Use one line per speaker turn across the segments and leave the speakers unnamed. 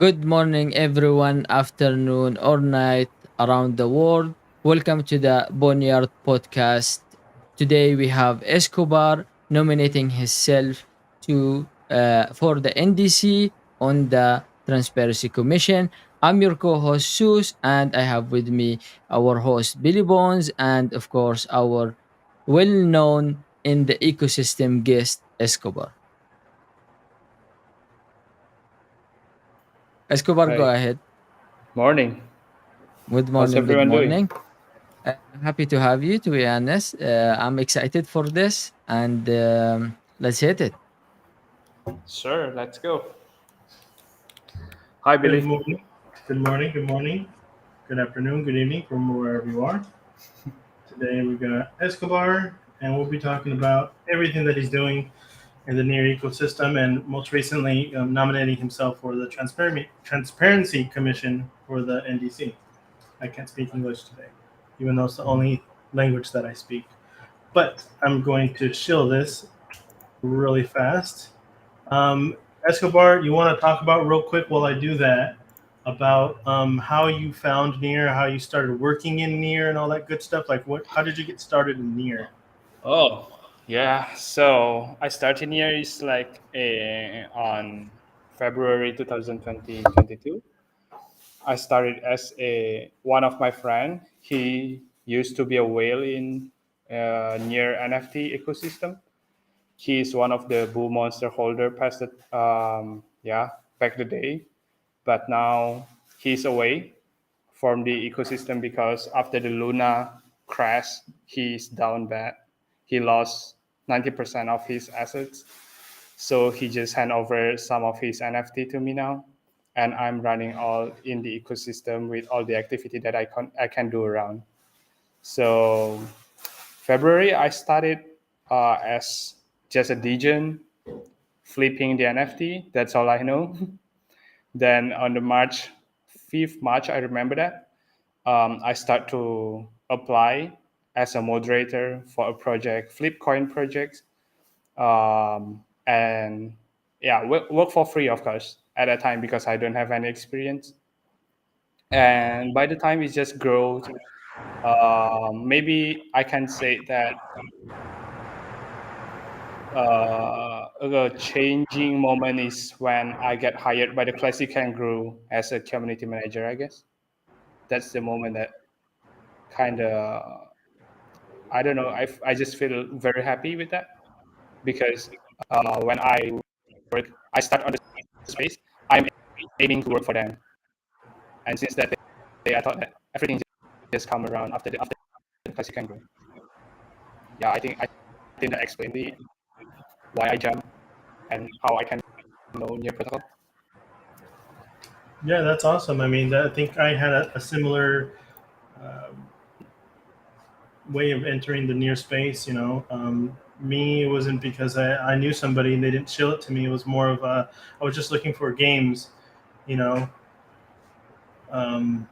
Good morning, everyone, afternoon or night around the world. Welcome to the Boneyard podcast. Today we have Escobar nominating himself to for the NDC on the Transparency Commission. I'm your co-host Sus, and I have with me our host Billy Bones, and of course our well-known in the ecosystem guest Escobar. Escobar, go
Hi.
ahead.
Morning.
Good
How's
morning. Good
everyone doing?
morning. Happy to have you, to be honest. I'm excited for this, and let's hit it.
Sure, let's go. Hi,
Good
Billy.
morning. Good morning. Good morning. Good afternoon. Good evening from wherever you are. Today we got Escobar, and we'll be talking about everything that he's doing in the near ecosystem, and most recently nominating himself for the Transparency Commission for the NDC. I can't speak English today, even though it's the only language that I speak. But I'm going to shill this really fast. Um, Escobar, you want to talk about real quick while I do that about how you found Near, how you started working in Near, and all that good stuff. Like, how did you get started in Near?
Oh, yeah. So I started here is like on February 2022. I started as a one of my friend. He used to be a whale in near NFT ecosystem. He is one of the bull monster holder past the back the day, but now he's away from the ecosystem because after the Luna crash, he's down bad. He lost 90% of his assets. So he just hand over some of his NFT to me now. And I'm running all in the ecosystem with all the activity that I can do around. So February, I started as just a DJ, flipping the NFT. That's all I know. Then on the March 5th March, I remember that I start to apply as a moderator for a project, Flipcoin project, and yeah, work for free, of course, at that time because I don't have any experience. And by the time it just grows, maybe I can say that a changing moment is when I get hired by the Classic Kangaroo as a community manager, I guess. That's the moment that kind of I don't know. I just feel very happy with that because when I work, I start on the space. I'm aiming to work for them, and since that day, I thought that everything just come around after the classic angle. Yeah, I think that explain the why I jump and how I can know near protocol.
Yeah, that's awesome. I mean, I think I had a similar um, way of entering the Near space. Me, it wasn't because I knew somebody and they didn't shill it to me. It was more of I was just looking for games, you know. Um,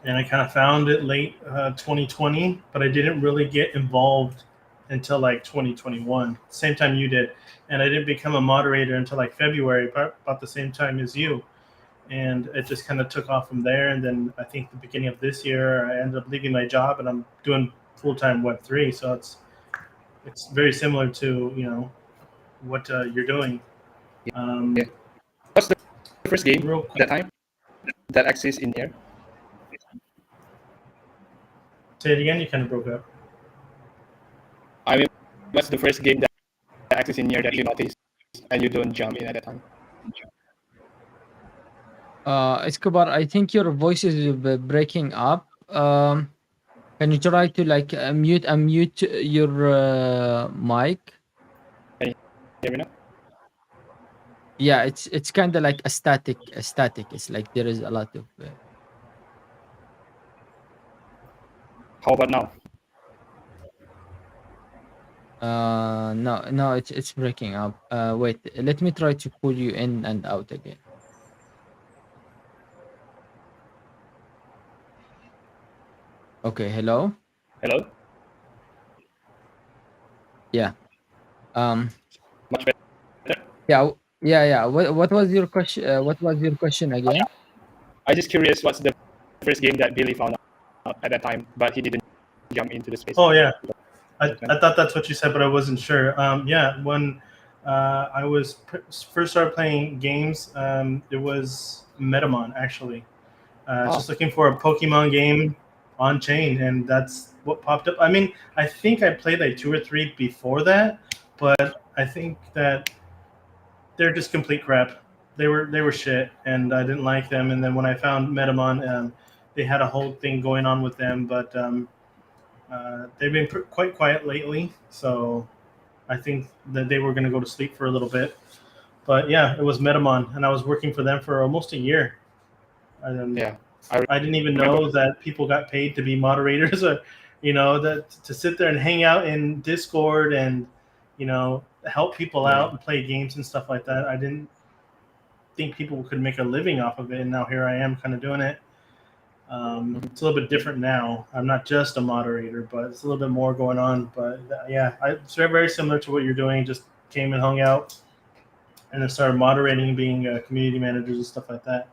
and I kind of found it late 2020, but I didn't really get involved until like 2021, same time you did, and I didn't become a moderator until like February, about the same time as you, and it just kind of took off from there. And then I think the beginning of this year, I ended up leaving my job and I'm doing full time Web3, so it's very similar to what you're doing.
Yeah.
Um,
What's the first game
Real
that
quick,
time that exists in here?
say it again. You kind of broke up.
I mean, what's the first game that exists in here that you notice and you don't jump in at that time?
Escobar, I think your voice is breaking up. Can you try to like unmute your mic?
Can you hear me now?
Yeah, it's kind of like a static. A static. It's like there is a lot of.
How about now?
No, no, it's breaking up. Wait, let me try to pull you in and out again. Okay, hello.
Hello?
Yeah. Um.
Much better?
Yeah. Yeah. What was your question? What was your question again?
I just curious what's the first game that Billy found out at that time, but he didn't jump into the space
Oh
until
yeah, I
2020.
thought that's what you said, but I wasn't sure. Yeah, when I was first started playing games, it was Metamon actually.
Oh,
Just looking for a Pokemon game on chain, and that's what popped up. I mean, I think I played like two or three before that, but I think that they're just complete crap. They were shit, and I didn't like them. And then when I found Metamon, they had a whole thing going on with them, but they've been quite quiet lately. So I think that they were going to go to sleep for a little bit. But yeah, it was Metamon, and I was working for them for almost a year. And
yeah. I
I didn't even
remember.
know that people got paid to be moderators, or that to sit there and hang out in Discord and help people
Yeah.
out and play games and stuff like that. I didn't think people could make a living off of it, and now here I am, kind of doing it.
Mhm.
It's a little bit different now. I'm not just a moderator, but it's a little bit more going on. But yeah, it's very similar to what you're doing. Just came and hung out, and then started moderating, being community managers and stuff like that.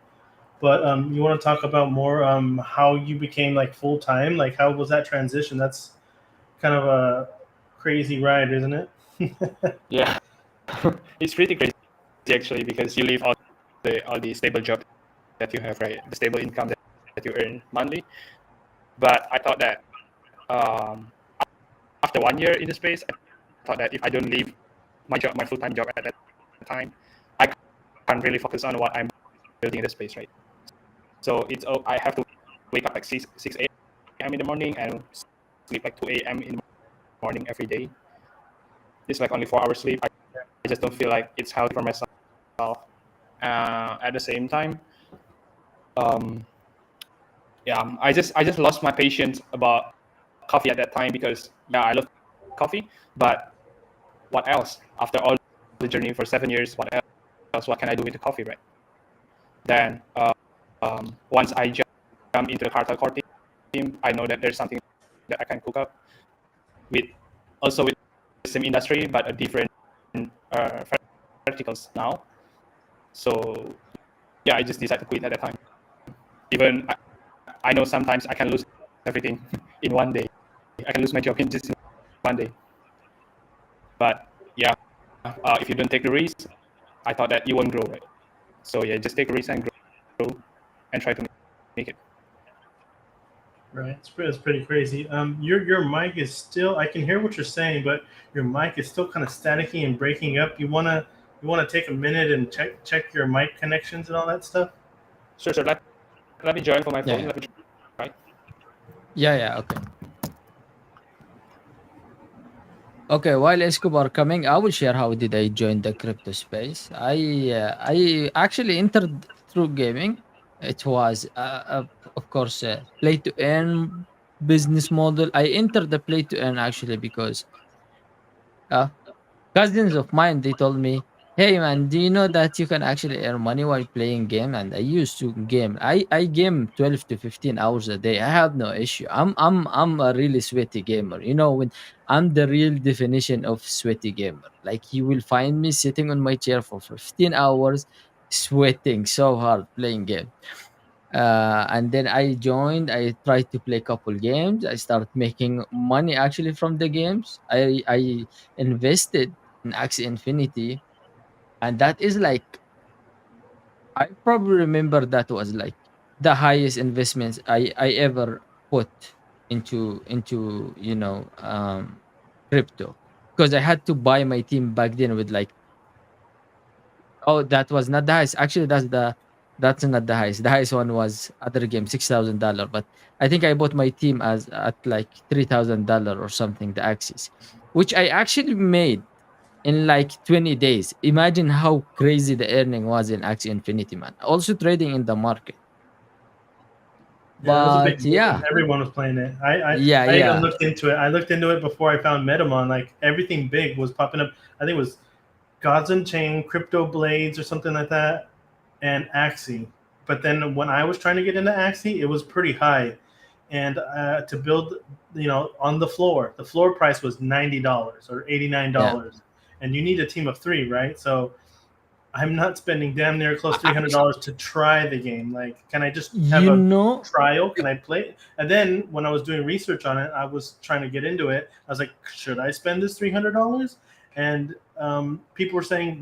But you want to talk about more how you became like full time? Like how was that transition? That's kind of a crazy ride, isn't it?
Yeah. It's pretty crazy actually because you leave all the stable job that you have, right? The stable income that you earn monthly. But I thought that um, after 1 year in the space, I thought that if I don't leave my job, my full-time job at that time, I can't really focus on what I'm building in the space, right? So I have to wake up like 6 a.m. in the morning and sleep like 2 a.m. in the morning every day. It's like only 4 hours sleep. I just don't feel like it's healthy for myself. At the same time, um, yeah, I just lost my patience about coffee at that time because yeah, I love coffee, but what else? After all the journey for 7 years, what else? What can I do with the coffee, right? Then once I jump into the cartel core team, I know that there's something that I can cook up with, also with the same industry but a different uh, verticals now. So yeah, I just decided to quit at that time. Even I know sometimes I can lose everything in one day. I can lose my job in just in one day. But yeah, if you don't take the risk, I thought that you won't grow, right? So yeah, just take a risk and grow and try to make it.
Right, it's pretty crazy. Your mic is still. I can hear what you're saying, but your mic is still kind of staticky and breaking up. You wanna take a minute and check your mic connections and all that stuff.
Sure, sure. Let me join for my
Yeah,
phone.
yeah,
Let me try.
yeah. Okay. Okay, while Escobar coming, I will share how did I join the crypto space. I actually entered through gaming. It was of course play to earn business model. I entered the play to earn actually because uh, cousins of mine they told me, "Hey man, do you know that you can actually earn money while playing game?" And I used to game. I game 12 to 15 hours a day. I have no issue. I'm a really sweaty gamer. You know, when I'm the real definition of sweaty gamer. Like you will find me sitting on my chair for 15 hours sweating so hard playing game. And then I joined. I tried to play couple games. I started making money actually from the games. I invested in Axie Infinity, and that is like I probably remember that was like the highest investments I ever put into crypto, because I had to buy my team back then with like. Oh, that was not the highest. Actually, that's not the highest. The highest one was other game, $6,000. But I think I bought my team as at like $3,000 or something. The Axis, which I actually made in like 20 days. Imagine how crazy the earning was in Axie Infinity, man. Also trading in the market.
Yeah, it was a big
But
boom.
yeah,
Everyone was playing it. I even
yeah.
looked into it. I looked into it before I found Metamon. Like everything big was popping up. I think it was Gods Unchained, Crypto Blades, or something like that, and Axie. But then when I was trying to get into Axie, it was pretty high, and to build, on the floor price was $90 or $89,
Yeah.
and you need a team of three, right? So I'm not spending damn near close $300 to try the game. Like, can I just have
You
a
know,
trial? Can I play? And then when I was doing research on it, I was trying to get into it. I was like, should I spend this $300? And people were saying,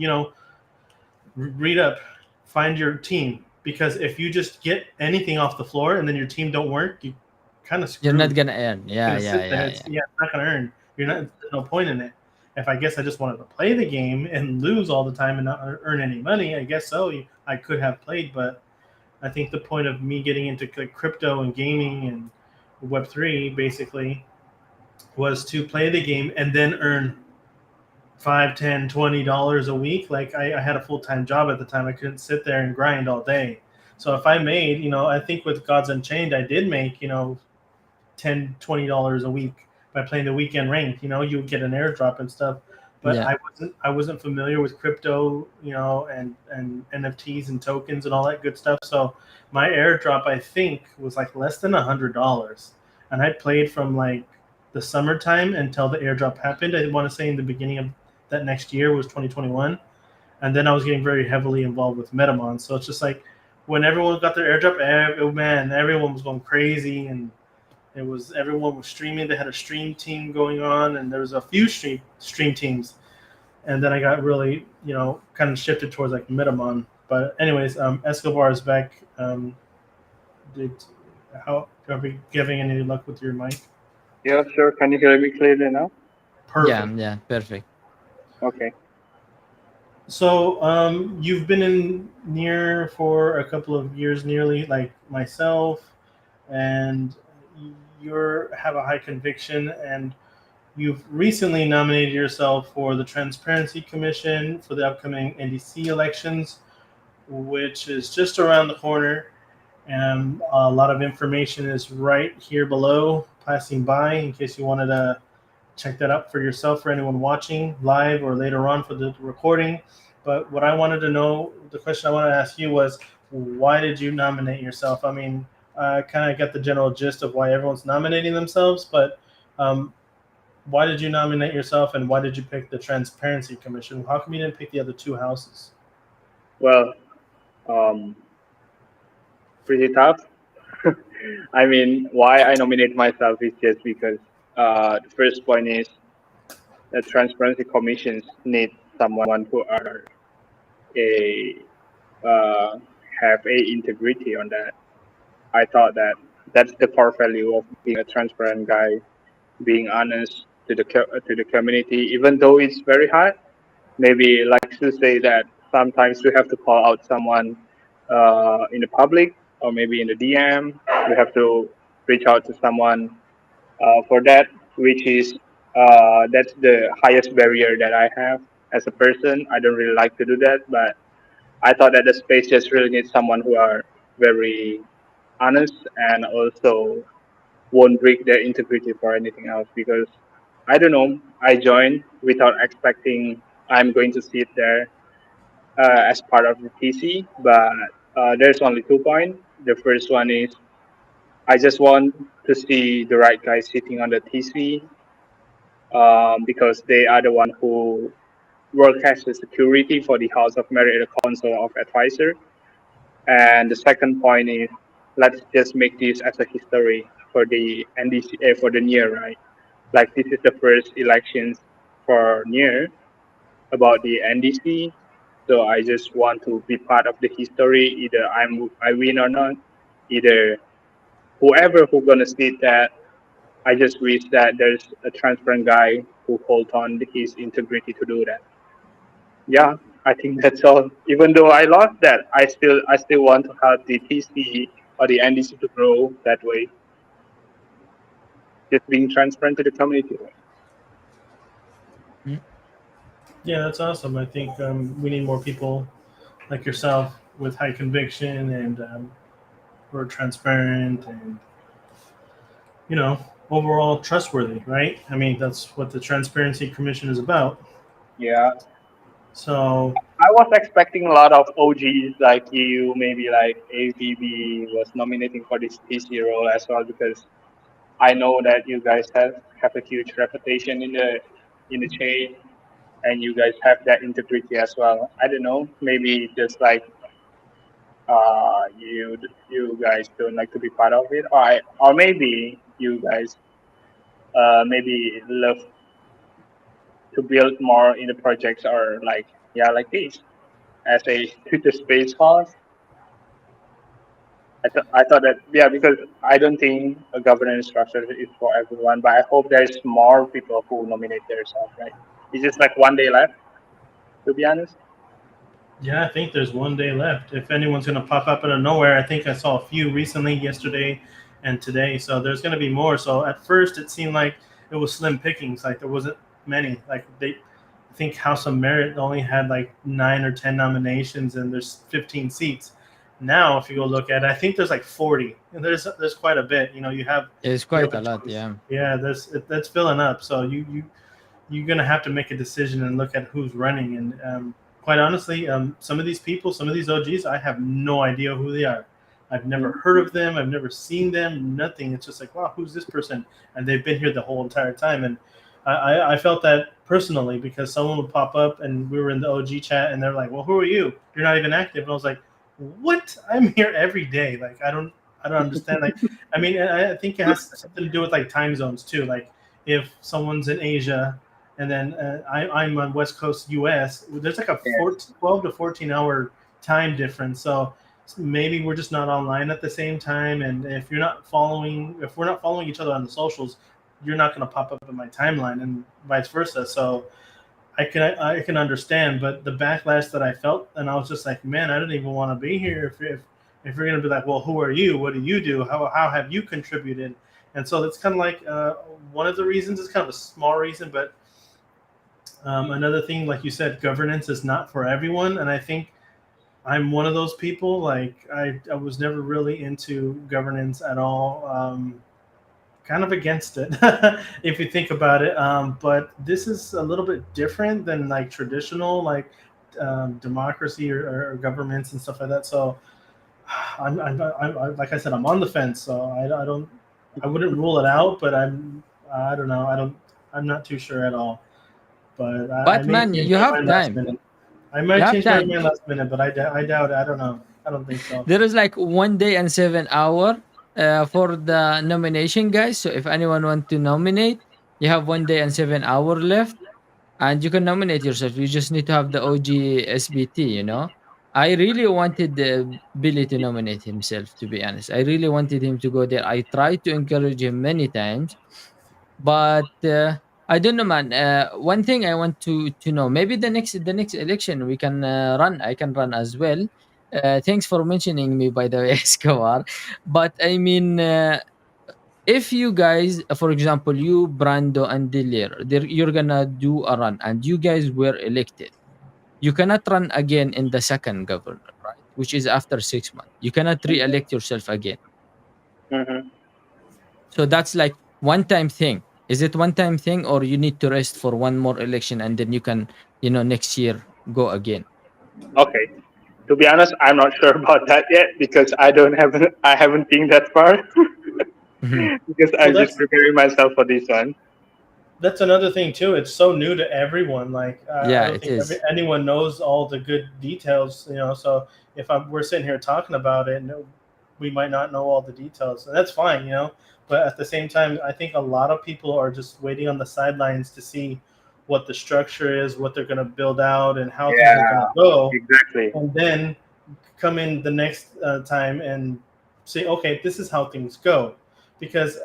read up, find your team, because if you just get anything off the floor and then your team don't work, you kind of
you're not
screwed.
gonna earn. Yeah,
Gonna
yeah,
sit there.
yeah,
It's
yeah.
yeah, it's not gonna earn. You're not. There's no point in it. If I guess I just wanted to play the game and lose all the time and not earn any money, I guess so. I could have played, but I think the point of me getting into like crypto and gaming and Web3 basically was to play the game and then earn 5, 10, $20 a week. Like I had a full time job at the time. I couldn't sit there and grind all day. So if I made, I think with Gods Unchained, I did make, 10, $20 a week by playing the weekend rank. You would get an airdrop and stuff. But
Yeah.
I wasn't familiar with crypto, and NFTs and tokens and all that good stuff. So my airdrop I think was like less than $100. And I played from like the summertime until the airdrop happened. I want to say in the beginning of that next year was 2021. And then I was getting very heavily involved with Metamon. So it's just like when everyone got their airdrop, oh man, everyone was going crazy, and everyone was streaming. They had a stream team going on, and there was a few stream teams. And then I got really, kind of shifted towards like Metamon. But anyways, Escobar is back. Did how are we having any luck with your mic?
Yeah, sure. Can you hear me clearly now?
Yeah,
Perfect.
yeah, perfect.
Okay.
So you've been in near for a couple of years, nearly like myself, and you have a high conviction, and you've recently nominated yourself for the Transparency Commission for the upcoming NDC elections, which is just around the corner. And a lot of information is right here below, passing by, in case you wanted to check that out for yourself, for anyone watching live or later on for the recording. But what I wanted to know, the question I wanted to ask you was, why did you nominate yourself? I mean, I kind of got the general gist of why everyone's nominating themselves, but um, why did you nominate yourself, and why did you pick the Transparency Commission? How come you didn't pick the other two houses?
Well, um, pretty tough. I mean, why I nominate myself is just because the first point is the transparency commissions need someone who are a have a integrity on that. I thought that that's the core value of being a transparent guy, being honest to the community, even though it's very hard. Maybe like to say that sometimes we have to call out someone in the public or maybe in the DM. We have to reach out to someone for that, which is that's the highest barrier that I have as a person. I don't really like to do that, but I thought that the space just really needs someone who are very honest and also won't break their integrity for anything else because I don't know. I joined without expecting I'm going to sit there as part of the TC, but there's only 2 points. The first one is I just want to see the right guys sitting on the TC because they are the one who work as the security for the House of Merit Council of Advisor. And the second point is let's just make this as a history for the NDC for the year, right? Like this is the first elections for near about the NDC. So I just want to be part of the history. Either I win or not. Either whoever who gonna see that. I just wish that there's a transparent guy who holds on his integrity to do that. Yeah, I think that's all. Even though I lost that, I still want to have the TC or the NDC to grow that way. Just being transparent to the community.
Mm.
Yeah, that's awesome. I think we need more people like yourself with high conviction and who are transparent and overall trustworthy, right? I mean, that's what the Transparency Commission is about.
Yeah,
So,
I was expecting a lot of OGs like you, maybe like AVB was nominating for this TC role as well because I know that you guys have a huge reputation in the chain. and you guys have that integrity as well. I don't know, maybe just like you guys don't like to be part of it, or maybe you guys maybe love to build more in the projects, or like, yeah, like this as a Twitter space host. I thought that, yeah, because I don't think a governance structure is for everyone, but I hope there's more people who nominate themselves, right? It's just like one day left, to be honest.
Yeah, I think there's one day left. If anyone's going to pop up out of nowhere, I think I saw a few recently, yesterday and today. So there's going to be more. So at first, it seemed like it was slim pickings. Like there wasn't many. Like I think House of Merit only had like 9 or 10 nominations, and there's 15 seats. Now, if you go look at it, I think there's like 40. And there's quite a bit. You have
It's
you
quite
have
a
a
lot,
choice.
yeah.
Yeah, that's filling up. So you're gonna have to make a decision and look at who's running. And quite honestly, some of these people, some of these OGs, I have no idea who they are. I've never heard of them. I've never seen them. Nothing. It's just like, wow, who's this person? And they've been here the whole entire time. And I felt that personally, because someone would pop up and we were in the OG chat and they're like, well, who are you? You're not even active. And I was like, what? I'm here every day. Like I don't understand. Like, I mean, I think it has something to do with like time zones too. Like if someone's in Asia and then I'm on West Coast US, there's like a
Yes.
12 to 14 hour time difference. So maybe we're just not online at the same time. And if we're not following each other on the socials, you're not going to pop up in my timeline, and vice versa. So I can understand, but the backlash that I felt, and I was just like, man, I don't even want to be here if you're gonna be like, well, who are you? What do you do? How have you contributed? And so that's kind of like one of the reasons. It's kind of a small reason, but another thing, like you said, governance is not for everyone, and I think I'm one of those people. Like I was never really into governance at all. Kind of against it if you think about it. But this is a little bit different than like traditional like democracy or governments and stuff like that. So like I said, I'm on the fence. So I wouldn't rule it out, but I don't know. I'm not too sure at all. But I
But
may
man,
change
you
my
have
mind last
time.
minute. I
You
might
have
change my
time.
mind last minute, but I doubt it. I don't know. I don't think so.
There is like 1 day and 7 hour for the nomination, guys. So if anyone want to nominate, you have 1 day and 7 hour left, and you can nominate yourself. You just need to have the OG SBT. I really wanted Billy to nominate himself. To be honest, I really wanted him to go there. I tried to encourage him many times, but I don't know, man. One thing I want to know, maybe the next election we can run. I can run as well. Thanks for mentioning me, by the way, Escobar. But I mean, if you guys, for example, you, Brando, and Delir, you're gonna do a run, and you guys were elected, you cannot run again in the second governor, right? Which is after 6 months. You cannot re-elect yourself again.
Mm-hmm.
So that's like one time thing. Is it one time thing, or you need to rest for one more election and then you can, next year go again?
Okay. To be honest, I'm not sure about that yet because I haven't think that far
Mhm.
because
Well,
I'm just preparing myself for this one.
that's another thing too. It's so new to everyone. Like I
Yeah,
don't
it
think
is.
anyone knows all the good details. So if we're sitting here talking about it, no, we might not know all the details, and that's fine. But at the same time, I think a lot of people are just waiting on the sidelines to see what the structure is, what they're going to build out, and how things are going
Yeah,
to go,
exactly.
and then come in the next time and say, okay, this is how things go. Because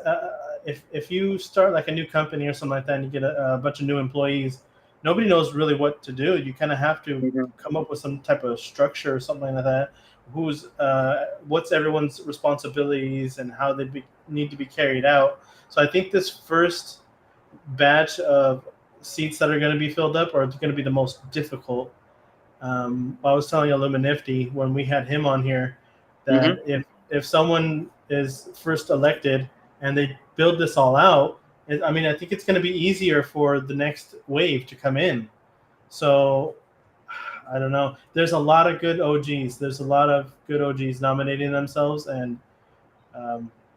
if you start like a new company or something like that and you get a bunch of new employees, nobody knows really what to do. You kind of have to
Hmm.
come up with some type of structure or something like that. What's everyone's responsibilities and how need to be carried out. So I think this first batch of seats that are going to be filled up are going to be the most difficult. I was telling Illuminifty when we had him on here that
Hmm.
if someone is first elected and they build this all out, I mean, I think it's going to be easier for the next wave to come in. So I don't know. There's a lot of good OGs. There's a lot of good OGs nominating themselves, and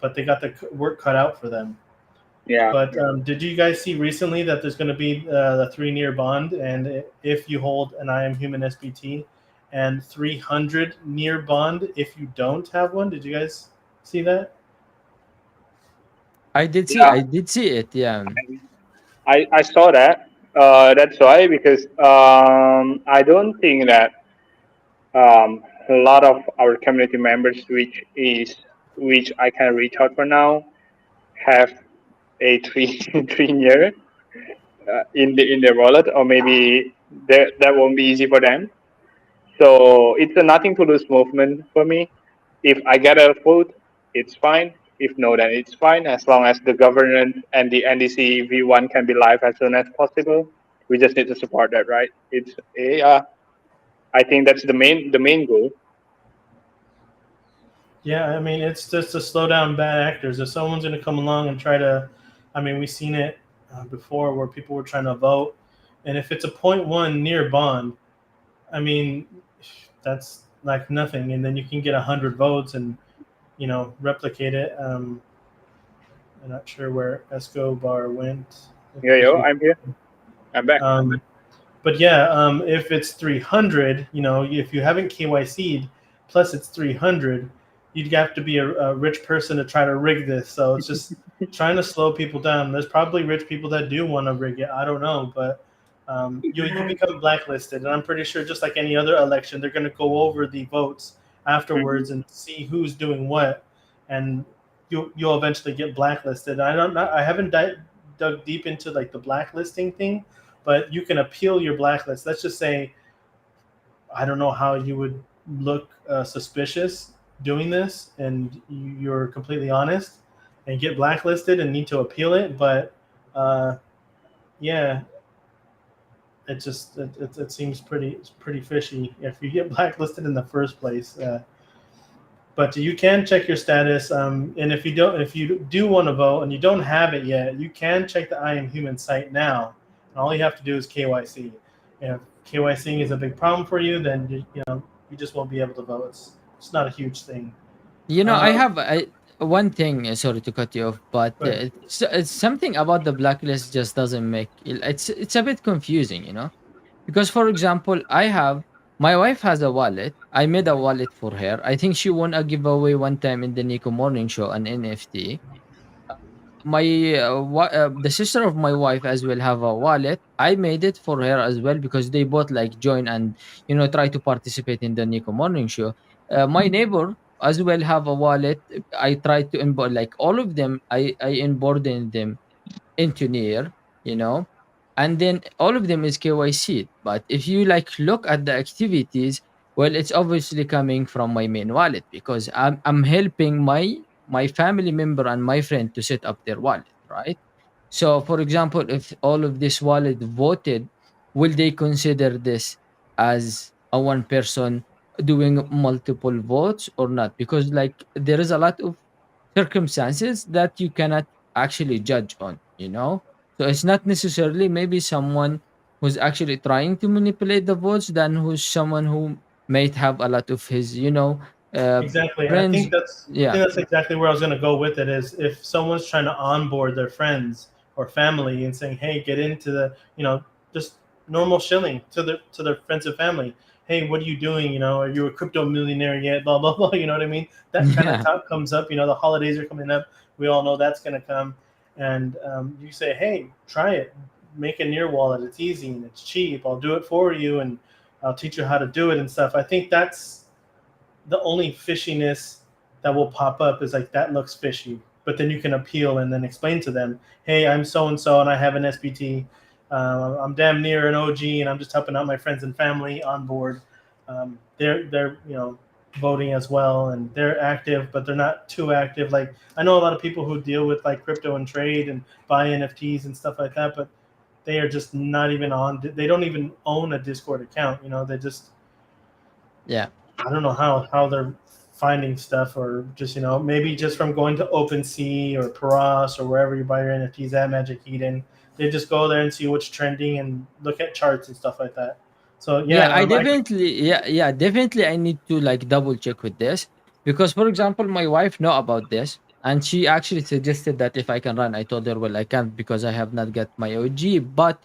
but they got the work cut out for them.
Yeah.
But did you guys see recently that there's going to be the 3 near bond, and if you hold an I am human SBT, and 300 near bond if you don't have one? Did you guys see that?
Yeah.
I did see it. Yeah.
I saw that. That's why, because I don't think that a lot of our community members, which I can reach out for now, have a three 3 year in their wallet, or maybe that won't be easy for them. So it's a nothing to lose movement for me. If I get a vote, it's fine. If no, then it's fine. As long as the governance and the NDC V1 can be live as soon as possible, we just need to support that, right? It's yeah. I think that's the main goal.
Yeah, I mean, it's just to slow down bad actors. If someone's going to come along and try to, I mean, we've seen it before where people were trying to vote, and if it's a .1 near bond, I mean, that's like nothing, and then you can get 100 votes and replicate it. I'm not sure where Escobar went. If
Yeah,
he's
yo, I'm here. I'm back.
um, but yeah, if it's 300, if you haven't KYC'd, plus it's 300, you'd have to be a rich person to try to rig this. So it's just trying to slow people down. There's probably rich people that do want to rig it. I don't know, but you become blacklisted, and I'm pretty sure just like any other election, they're going to go over the votes afterwards
Mhm.
and see who's doing what, and you'll eventually get blacklisted. I haven't dug deep into like the blacklisting thing, but you can appeal your blacklist. Let's just say I don't know how you would look suspicious doing this, and you're completely honest and get blacklisted and need to appeal it. But uh, yeah, it seems pretty fishy if you get blacklisted in the first place. But you can check your status, and if you do want to vote and you don't have it yet, you can check the I Am Human site now. And all you have to do is KYC. If KYC is a big problem for you, then you just won't be able to vote. It's not a huge thing.
I
Um,
have one thing. Sorry to cut you off, but
but
it's something about the blacklist just doesn't make it's a bit confusing. Because, for example, my wife has a wallet. I made a wallet for her. I think she won a giveaway one time in the Nico Morning Show, an NFT. My the sister of my wife as well have a wallet. I made it for her as well because they both like join and try to participate in the Nico Morning Show. My neighbor as well have a wallet. I tried to onboard like all of them. I onboarded them into near, you know, and then all of them is KYC. But if you like look at the activities, well, it's obviously coming from my main wallet because I'm helping my family member and my friend to set up their wallet, right? So, for example, if all of this wallet voted, will they consider this as a one person doing multiple votes or not? Because like there is a lot of circumstances that you cannot actually judge on, So it's not necessarily maybe someone who's actually trying to manipulate the votes than who's someone who might have a lot of his, uh,
exactly, I
friends.
think that's I
Yeah.
think that's exactly where I was going to go with it. Is if someone's trying to onboard their friends or family and saying, "Hey, get into the just normal shilling to their friends and family. Hey, what are you doing? Are you a crypto millionaire yet? Blah blah blah. You know what I mean? That kind of
Yeah.
talk comes up. The holidays are coming up. We all know that's going to come, and you say, "Hey, try it. Make a near wallet. It's easy and it's cheap. I'll do it for you, and I'll teach you how to do it and stuff." I think that's the only fishiness that will pop up is like that looks fishy, but then you can appeal and then explain to them, hey, I'm so and so and I have an SBT. I'm damn near an OG and I'm just helping out my friends and family on board. They're voting as well and they're active, but they're not too active. Like I know a lot of people who deal with like crypto and trade and buy NFTs and stuff like that, but they are just not even on. They don't even own a Discord account. They just
Yeah.
I don't know how they're finding stuff, or just maybe just from going to OpenSea or Paras or wherever you buy your NFTs at Magic Eden. They just go there and see what's trending and look at charts and stuff like that. So
Yeah,
yeah,
I definitely yeah, definitely I need to like double check with this because for example, my wife know about this. And she actually suggested that if I can run. I told her, well, I can't because I have not got my OG. But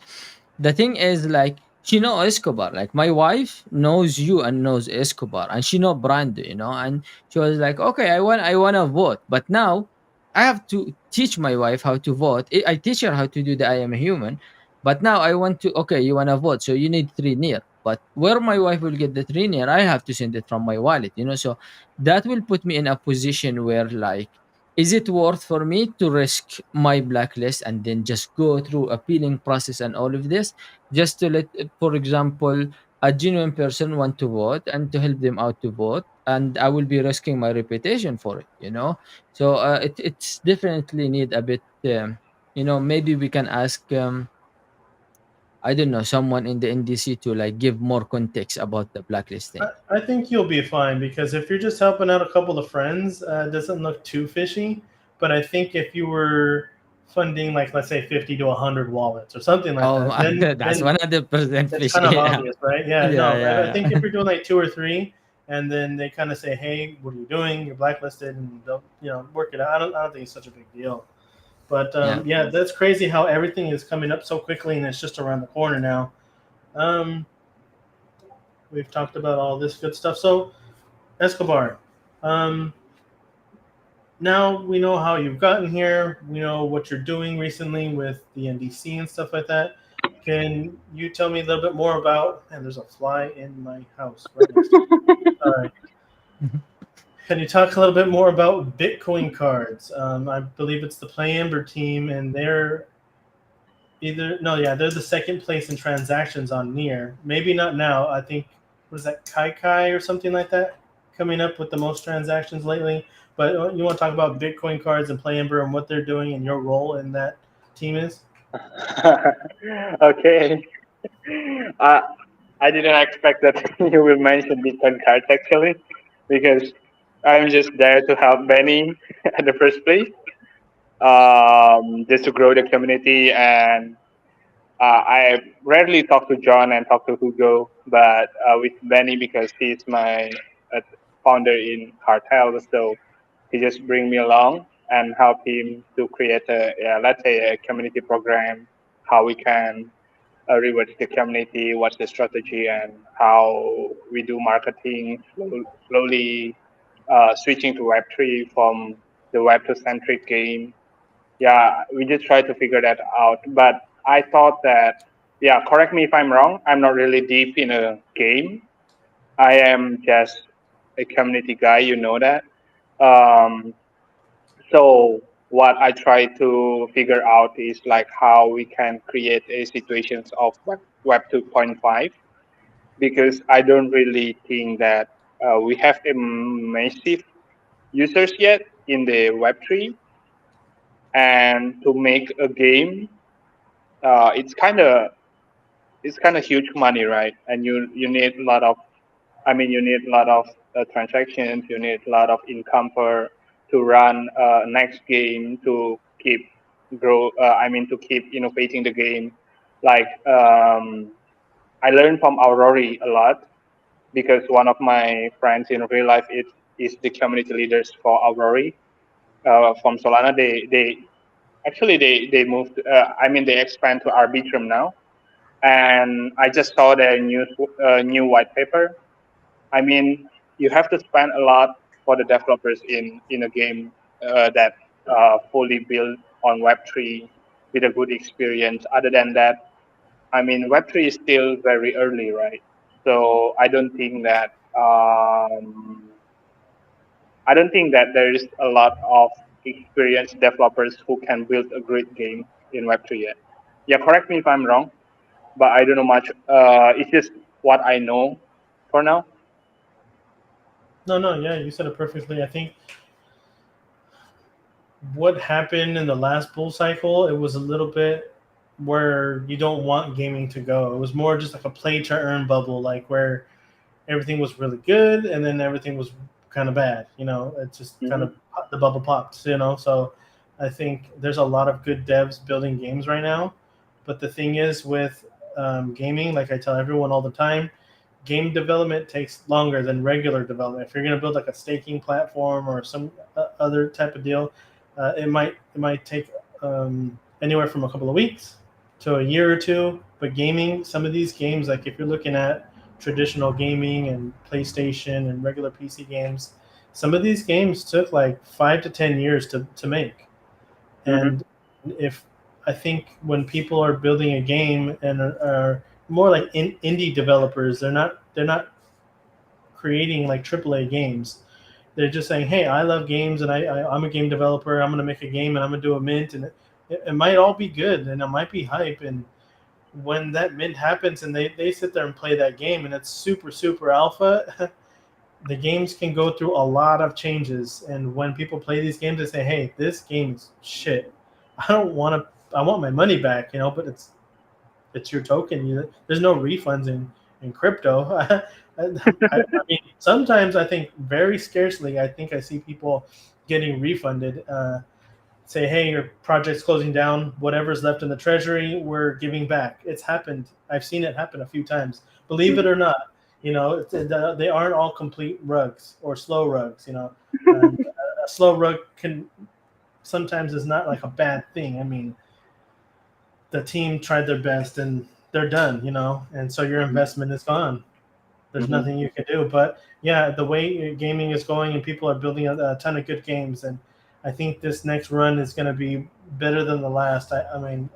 the thing is, like, she know Escobar. Like, my wife knows you and knows Escobar, and she know Brando, And she was like, okay, I wanna vote, but now I have to teach my wife how to vote. I teach her how to do the I am a human, but now I want to. Okay, you wanna vote, so you need three near. But where my wife will get the three near, I have to send it from my wallet. So that will put me in a position where, like, is it worth for me to risk my blacklist and then just go through appealing process and all of this just to let, for example, a genuine person want to vote and to help them out to vote, and I will be risking my reputation for it. So it's definitely need a bit, maybe we can ask, I don't know, someone in the NDC to, like, give more context about the blacklisting.
I think you'll be fine because if you're just helping out a couple of friends, it doesn't look too fishy. But I think if you were funding, like, let's say 50 to 100 wallets or something like
Oh,
that, then
that's 100%
it's kind of
fishy. Yeah,
obvious, right? Yeah,
yeah,
no, but I
yeah,
think if
yeah.
you're doing like two or three, and then they kind of say, "Hey, what are you doing? You're blacklisted," and they'll, work it out. I don't think it's such a big deal. But
Yeah.
yeah, that's crazy how everything is coming up so quickly, and it's just around the corner now. Um, we've talked about all this good stuff. So Escobar, um, now we know how you've gotten here. We know what you're doing recently with the NDC and stuff like that. Can you tell me a little bit more about? And there's a fly in my house right next to me. All right. Can you talk a little bit more about Bitcoin cards? I believe it's the Play Ember team, and they're either no, yeah, they're the second place in transactions on Near. Maybe not now. I think what is that Kai Kai or something like that coming up with the most transactions lately. But you want to talk about Bitcoin cards and Play Ember and what they're doing and your role in that team is?
Okay. Uh, I didn't expect that you will mention Bitcoin cards actually, because I'm just there to help Benny at the first place, just to grow the community. And I rarely talk to John and talk to Hugo, but with Benny because he's my uh, founder in Cartel, so he just bring me along and help him to create a, yeah, let's say a community program, how we can reward the community, what's the strategy, and how we do marketing, slowly switching to Web3 from the Web2 centric game. Yeah, we just try to figure that out. But I thought that, yeah, correct me if I'm wrong. I'm not really deep in a game. I am just a community guy, you know that. Um, so what I try to figure out is like how we can create a situations of Web 2.5, because I don't really think that we have a massive users yet in the Web 3, and to make a game, it's kind of huge money, right? And you need a lot of, I mean, you need a lot of transactions. You need a lot of income per to run next game to keep grow. I mean, to keep innovating the game. Like I learned from Aurori a lot, because one of my friends in real life is the community leaders for Aurori from Solana. They actually they moved. I mean, they expand to Arbitrum now, and I just saw their new white paper. I mean, you have to spend a lot for the developers in a game that fully built on Web3 with a good experience. Other than that, I mean, Web3 is still very early, right? So I don't think that there is a lot of experienced developers who can build a great game in Web3 yet. Yeah, correct me if I'm wrong, but I don't know much. It's just what I know for now.
No, no, yeah, you said it perfectly. I think what happened in the last bull cycle, it was a little bit where you don't want gaming to go. It was more just like a play to earn bubble, like where everything was really good and then everything was kind of bad. It just kind
Hmm.
of the bubble popped. So I think there's a lot of good devs building games right now. But the thing is with gaming, like I tell everyone all the time, game development takes longer than regular development. If you're going to build like a staking platform or some other type of deal, it might take anywhere from a couple of weeks to a year or two. But gaming, some of these games, like if you're looking at traditional gaming and PlayStation and regular PC games, some of these games took like 5 to 10 years to make.
Mm-hmm.
And if I think when people are building a game and are more like indie developers, they're not creating like AAA games. They're just saying, "Hey, I love games, and I'm a game developer. I'm gonna make a game, and I'm gonna do a mint, and it might all be good, and it might be hype." And when that mint happens, and they sit there and play that game, and it's super super alpha, the games can go through a lot of changes. And when people play these games, they say, "Hey, this game is shit. I don't want to. I want my money back, but it's your token. There's no refunds in crypto." I mean, sometimes I think very scarcely. I think I see people getting refunded. Say, "Hey, your project's closing down. Whatever's left in the treasury, we're giving back." It's happened. I've seen it happen a few times. Believe it or not, they aren't all complete rugs or slow rugs. A slow rug can sometimes is not like a bad thing. I mean, the team tried their best and they're done, and so your investment is gone. There's
Mm-hmm.
nothing you can do. But yeah, the way gaming is going and people are building a ton of good games, and I think this next run is going to be better than the last. I mean,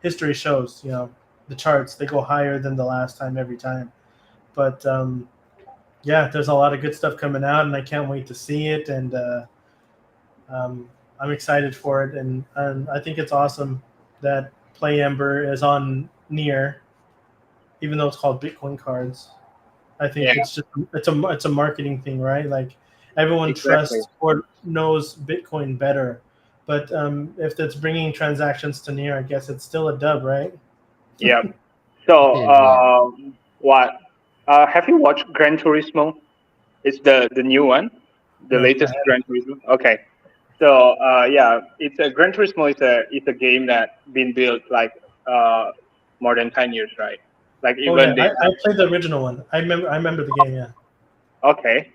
history shows, the charts, they go higher than the last time every time. But yeah, there's a lot of good stuff coming out, and I can't wait to see it. And I'm excited for it, and I think it's awesome that Play Ember is on Near, even though it's called Bitcoin cards. I
Yeah,
think it's a marketing thing, right? Like everyone
exactly.
trusts or knows Bitcoin better, but if it's bringing transactions to Near, I guess it's still a dub, right?
Yeah.
It
So,
is, yeah.
what? Have you watched Gran Turismo? It's the new one, the
No, I
latest
haven't.
Gran Turismo. Okay. So, yeah, it's a Gran Turismo is a game that been built like uh more than 10 years, right? Like
Oh
even
yeah,
they
I played the original one. I remember the game. Yeah.
okay.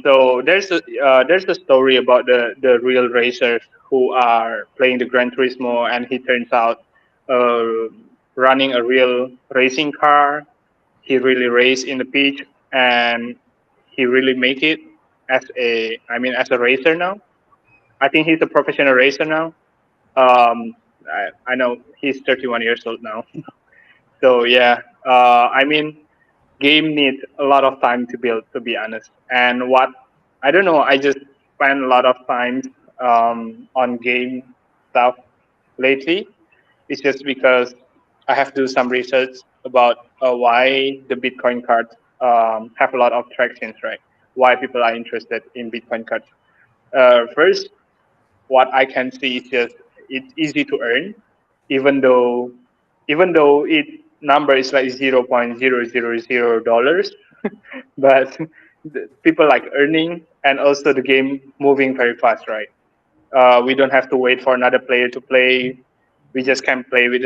So there's a story about the real racers who are playing the Gran Turismo, and he turns out uh, running a real racing car. He really raced in the pitch, and he really make it as a racer now. I think he's a professional racer now. I know he's 31 years old now. So yeah, I mean, game needs a lot of time to build, to be honest. And what I don't know, I just spend a lot of time on game stuff lately. It's just because I have to do some research about why the Bitcoin cards have a lot of tractions, right? Why people are interested in Bitcoin cards. First, what I can see is just it's easy to earn, even though it number is like 0.0000 dollars, but people like earning, and also the game moving very fast, right? We don't have to wait for another player to play. We just can play with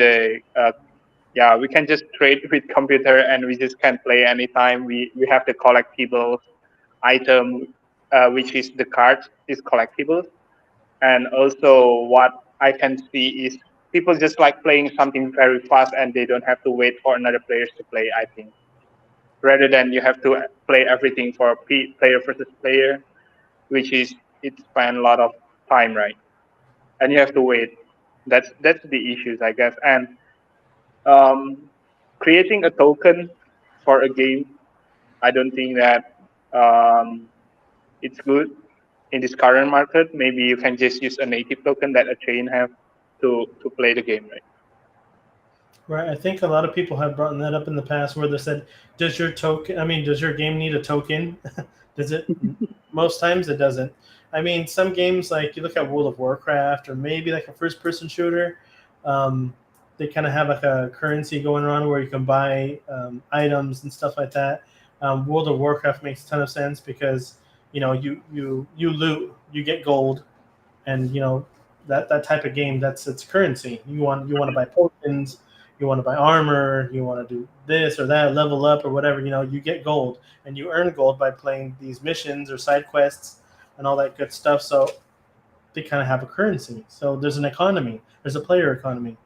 yeah, we can just trade with computer, and we just can play anytime. We have the collectibles item, which is the cards is collectibles. And also what I can see is people just like playing something very fast, and they don't have to wait for another players to play, I think, rather than you have to play everything for player versus player, which is it spend a lot of time, right? And you have to wait. That's the issues, I guess. And um, creating a token for a game, I don't think that um, it's good in this current market. Maybe you can just use a native token that a chain have to play the game, right?
Right. I think a lot of people have brought that up in the past where they said, does your game need a token? Does it? Most times it doesn't. I mean, some games like you look at World of Warcraft or maybe like a first person shooter, um, they kind of have like a currency going on where you can buy items and stuff like that. World of Warcraft makes a ton of sense because you loot, you get gold, and that type of game, that's its currency. You want to buy potions, you want to buy armor, you want to do this or that, level up or whatever, you get gold, and you earn gold by playing these missions or side quests and all that good stuff. So they kind of have a currency. So there's an economy, there's a player economy,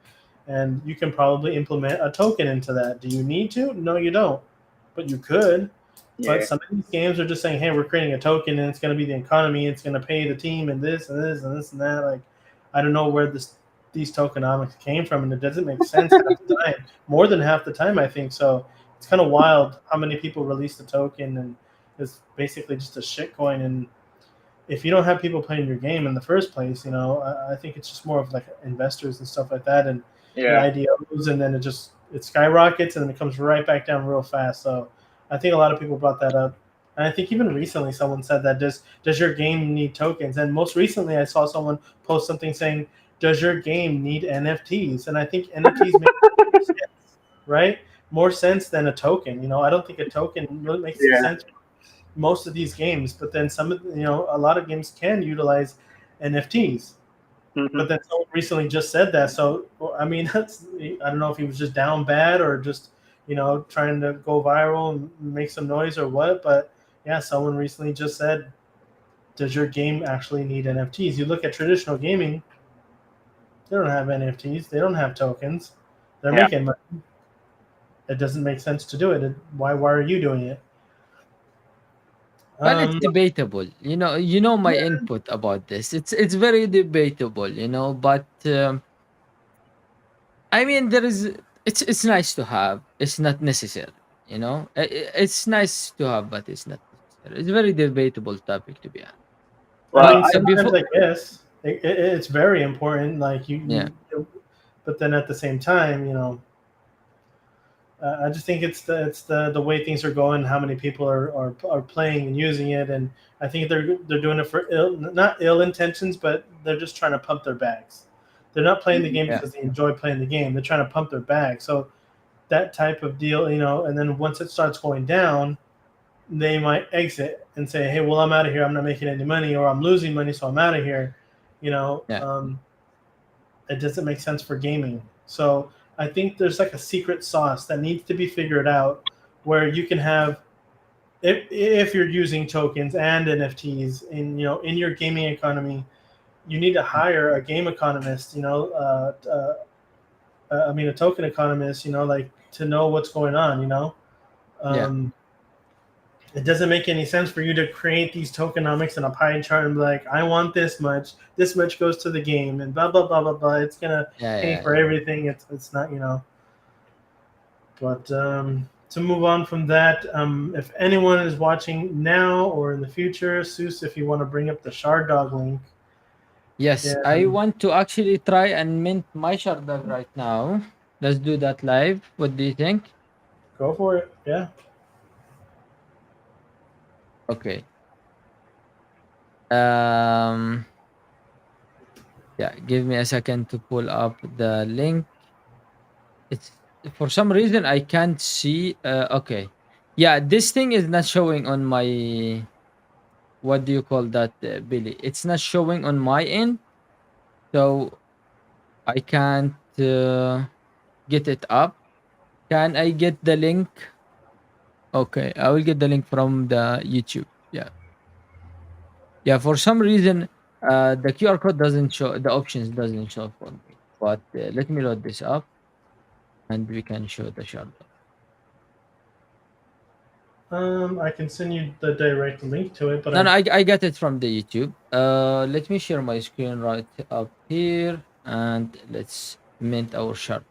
and you can probably implement a token into that. Do you need to? No, you don't, but you could. But
Yeah.
some of these games are just saying, "Hey, we're creating a token, and it's going to be the economy. It's going to pay the team, and this and this and this and that." Like, I don't know where these tokenomics came from, and it doesn't make sense half the time. More than half the time, I think so. It's kind of wild how many people release the token, and it's basically just a shitcoin. And if you don't have people playing your game in the first place, I think it's just more of like investors and stuff like that, and
Yeah.
IDOs, and then it skyrockets, and then it comes right back down real fast. So I think a lot of people brought that up, and I think even recently someone said that does your game need tokens? And most recently, I saw someone post something saying, "Does your game need NFTs?" And I think NFTs make more sense, right? More sense than a token. I don't think a token really makes
Yeah.
sense most of these games, but then a lot of games can utilize NFTs. But
Hmm.
then someone recently just said that. So I mean, I don't know if he was just down bad or just trying to go viral and make some noise or what. But yeah, someone recently just said, "Does your game actually need NFTs?" You look at traditional gaming; they don't have NFTs. They don't have tokens. They're
Yeah.
making money. It doesn't make sense to do it. Why are you doing it?
Well, it's
Um,
debatable. You know my input about this. It's very debatable. But I mean, there is. It's nice to have. It's not necessary. It's nice to have, but it's not necessary. It's a very debatable topic to be honest.
I
Well,
mean,
But
sometimes
before,
I guess it's very important. Like
yeah,
but then at the same time, I just think it's the way things are going, how many people are playing and using it, and I think they're doing it for not ill intentions, but they're just trying to pump their bags. They're not playing the game
yeah,
because they enjoy playing the game. They're trying to pump their bag. So that type of deal, and then once it starts going down, they might exit and say, "Hey, well, I'm out of here. I'm not making any money, or I'm losing money, so I'm out of here." You know,
yeah.
um, it doesn't make sense for gaming. So I think there's like a secret sauce that needs to be figured out, where you can have, if you're using tokens and NFTs in your gaming economy, you need to hire a game economist. I mean, a token economist. Like, to know what's going on.
Yeah.
Um, It doesn't make any sense for you to create these tokenomics in a pie chart and be like, I want this much goes to the game, and blah blah blah blah blah. It's gonna
Yeah,
pay
yeah,
for
yeah.
everything. It's not. But to move on from that, if anyone is watching now or in the future, Seuss, if you want to bring up the Shard Dog link,
Yes, I
then
want to actually try and mint my Shardog right now. Let's do that live. What do you think?
go for it. Yeah.
Okay. Um. Yeah. Give me a second to pull up the link. It's for some reason I can't see. Okay. Yeah, this thing is not showing on my. What do you call that, Billy? It's not showing on my end, so I can't get it up. Can I get the link? Okay, I will get the link from the YouTube. Yeah, yeah. For some reason, the QR code doesn't show. The options doesn't show for me. But let me load this up, and we can show the short.
I can send you the direct link to it, but
No, no, I got it from the YouTube. Let me share my screen right up here, and let's mint our short.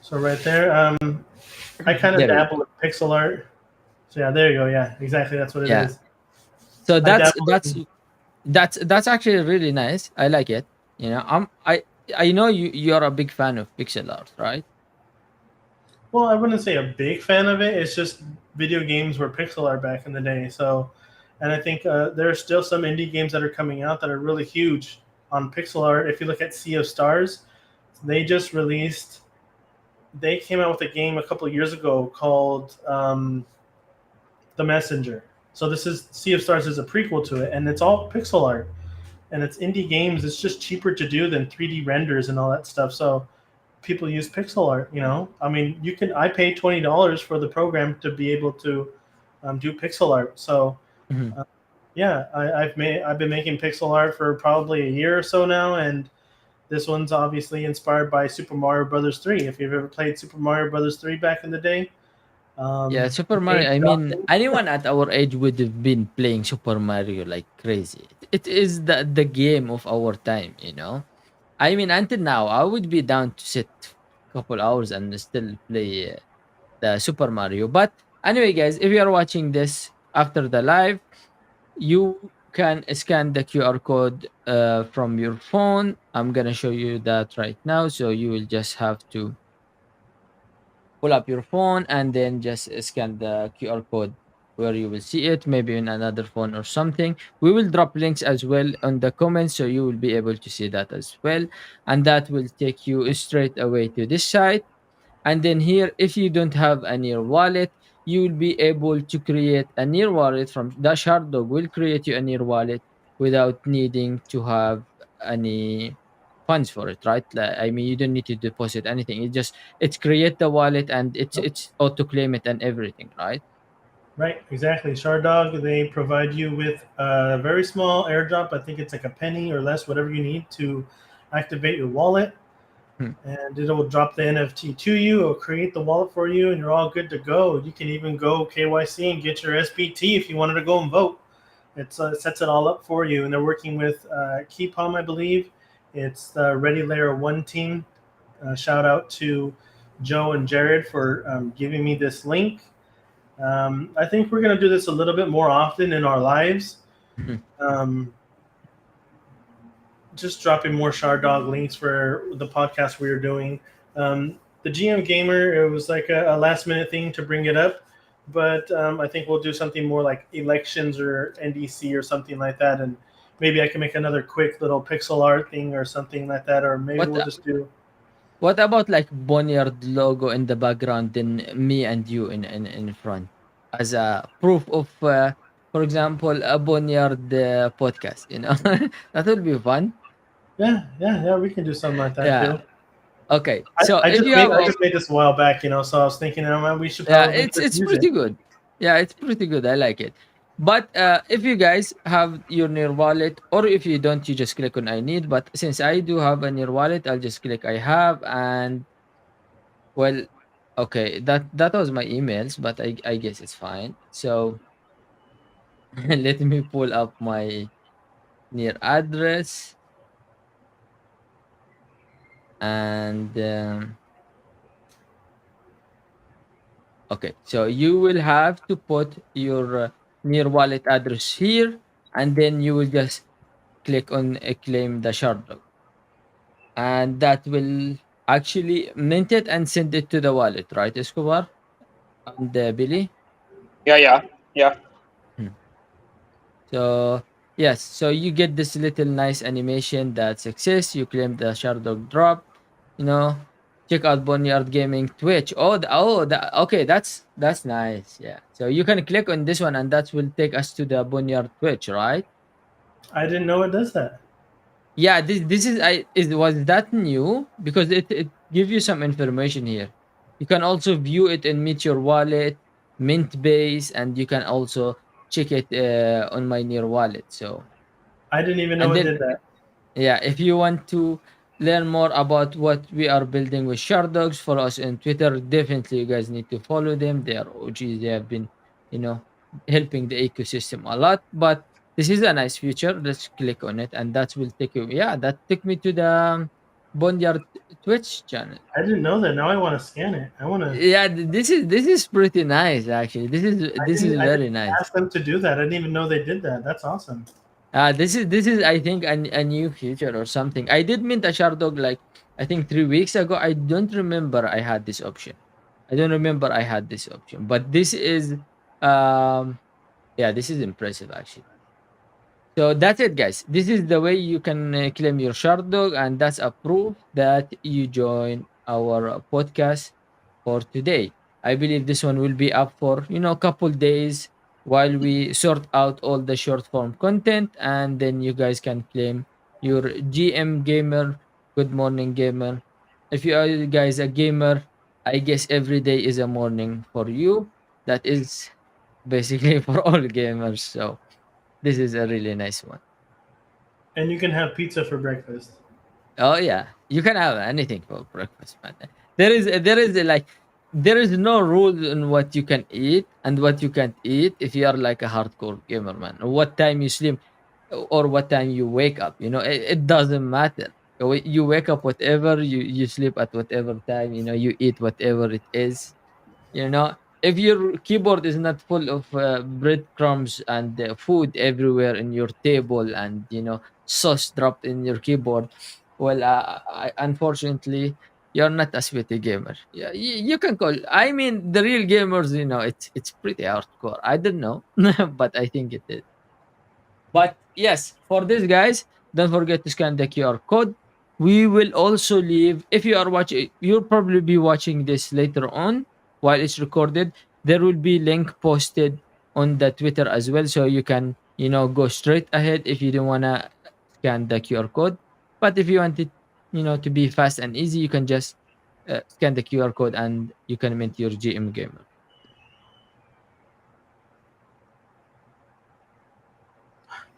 so right there, I kind of
There we
dabble
go.
with pixel art. So yeah, there you go. Yeah, exactly. That's what it
Yeah.
is.
So
I
that's
dabble
that's
in
that's actually really nice. I like it. I know you're a big fan of pixel art, right?
Well, I wouldn't say a big fan of it. It's just video games were pixel art back in the day. So, and I think there are still some indie games that are coming out that are really huge on pixel art. If you look at Sea of Stars, they just released. They came out with a game a couple of years ago called The Messenger. So this is Sea of Stars is a prequel to it, and it's all pixel art. and it's indie games. It's just cheaper to do than 3D renders and all that stuff. So people use pixel art. I mean, you can. I paid $20 for the program to be able to do pixel art. So
Mhm.
uh, yeah, I've been making pixel art for probably a year or so now, and this one's obviously inspired by Super Mario Brothers 3. If you've ever played Super Mario Brothers 3 back in the day,
Yeah, Super
the paint
Mario. I mean,
job.
anyone at our age would have been playing Super Mario like crazy. It is the game of our time, you know. I mean, until now, I would be down to sit a couple hours and still play the Super Mario. But anyway, guys, if you are watching this after the live, you can scan the QR code from your phone. I'm gonna show you that right now. So you will just have to pull up your phone and then just scan the QR code where you will see it, maybe in another phone or something. We will drop links as well on the comments so you will be able to see that as well. And that will take you straight away to this site. And then here, if you don't have a near wallet, you will be able to create a near wallet from the Shardog will create you a near wallet without needing to have any funds for it, right? I mean, you don't need to deposit anything. It's create the wallet and it's auto claim it and everything, right?
Right, exactly. Shardog, they provide you with a very small airdrop. I think it's like a penny or less, whatever you need to activate your wallet.
Hmm.
And it will drop the NFT to you. It'll create the wallet for you, and you're all good to go. You can even go KYC and get your SBT if you wanted to go and vote. It sets it all up for you. And they're working with Keepom, I believe. It's the Ready Layer 1 team. Shout out to Joe and Jared for giving me this link. I think we're going to do this a little bit more often in our lives.
Mhm.
Um, just dropping more Shard links for the podcast we were doing. The GM Gamer, it was like a last minute thing to bring it up, but I think we'll do something more like elections or NDC or something like that, and maybe I can make another quick little pixel art thing or something like that, or maybe
What
we'll just do.
what about like Boneyard logo in the background, then me and you in front as a proof of, for example, a Boneyard podcast? You know, that will be fun.
Yeah. We can do something like that
Yeah.
too.
Okay.
I,
So
I
if
just
you
made
have
I
a
just made this a while back, so I was thinking, we should
yeah,
probably just
it's
use it.
pretty good. Yeah, it's pretty good. I like it. But if you guys have your near wallet, or if you don't, you just click on I need. But since I do have a near wallet, I'll just click I have, and well, okay, that was my emails, but I guess it's fine. So let me pull up my near address, and okay, so you will have to put your near wallet address here, and then you will just click on claim the shard log, and that will actually mint it and send it to the wallet, right, Escobar and Billy?
Yeah.
Hmm. So yes, so you get this little nice animation that success. You claim the shard dog drop. You know, check out Boneyard Gaming Twitch. Okay, that's nice. Yeah, so you can click on this one, and that will take us to the Boneyard Twitch, right?
I didn't know it does that.
Yeah, this is was that new because it give you some information here. You can also view it in Meet Your Wallet, Mint Base, and you can also check it on my Near Wallet. So
I didn't even know
and
it
then
did that.
yeah, if you want to learn more about what we are building with Shard Dogs, follow us on Twitter. Definitely, you guys need to follow them. They are OGs. They have been, you know, helping the ecosystem a lot. But this is a nice feature. Let's click on it, and that will take you. Yeah, that took me to the Boneyard Twitch channel.
I didn't know that. Now I want to scan it. I want to.
Yeah, this is pretty nice actually. This is
I didn't
very nice.
ask them to do that. I didn't even know they did that. That's awesome.
This is I think a new feature or something. I did mint a Shardog like I think 3 weeks ago. I don't remember I had this option. I don't remember I had this option. But this is um yeah, this is impressive actually. So that's it, guys. This is the way you can claim your Shardog, and that's a proof that you join our podcast for today. I believe this one will be up for a couple days. while we sort out all the short form content, and then you guys can claim your GM gamer. Good morning, gamer. If you are guys a gamer, I guess every day is a morning for you. That is basically for all gamers. So this is a really nice one.
And you can have pizza for breakfast.
Oh yeah, you can have anything for breakfast, man. There is no rule in what you can eat and what you can't eat if you are like a hardcore gamer, man. What time you sleep or what time you wake up, it doesn't matter. You wake up whatever, you sleep at whatever time, you eat whatever it is. If your keyboard is not full of breadcrumbs and food everywhere in your table, and sauce dropped in your keyboard, well, unfortunately you're not a sweaty gamer. Yeah, you can call, I mean, the real gamers, it's pretty hardcore. I don't know but I think it is. But yes, for this guys, don't forget to scan the QR code. We will also leave, if you are watching, you'll probably be watching this later on while it's recorded. There will be link posted on the Twitter as well, so you can go straight ahead if you don't wanna scan the QR code. But if you want it, to be fast and easy, you can just scan the QR code and you can mint your GM gamer.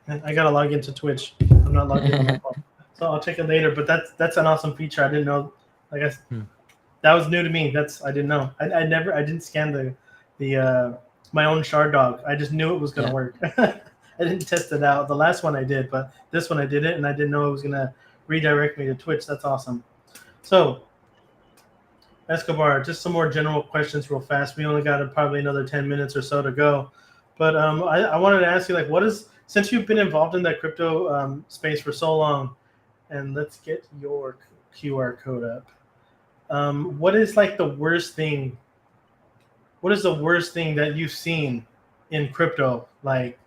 And I gotta log into Twitch. I'm not logged in on my phone, so I'll check it later. But that's an awesome feature. I didn't know. Like
Hmm.
that was new to me. I didn't know. I didn't scan the my own shard dog. I just knew it was gonna
Yeah.
work. I didn't test it out. The last one I did, but this one I did it, and I didn't know it was gonna redirect me to Twitch. That's awesome. So Escobar, just some more general questions real fast. We only got probably another 10 minutes or so to go. But I wanted to ask you, like, what is, since you've been involved in that crypto space for so long, and let's get your QR code up. What is like the worst thing? What is the worst thing that you've seen in crypto, like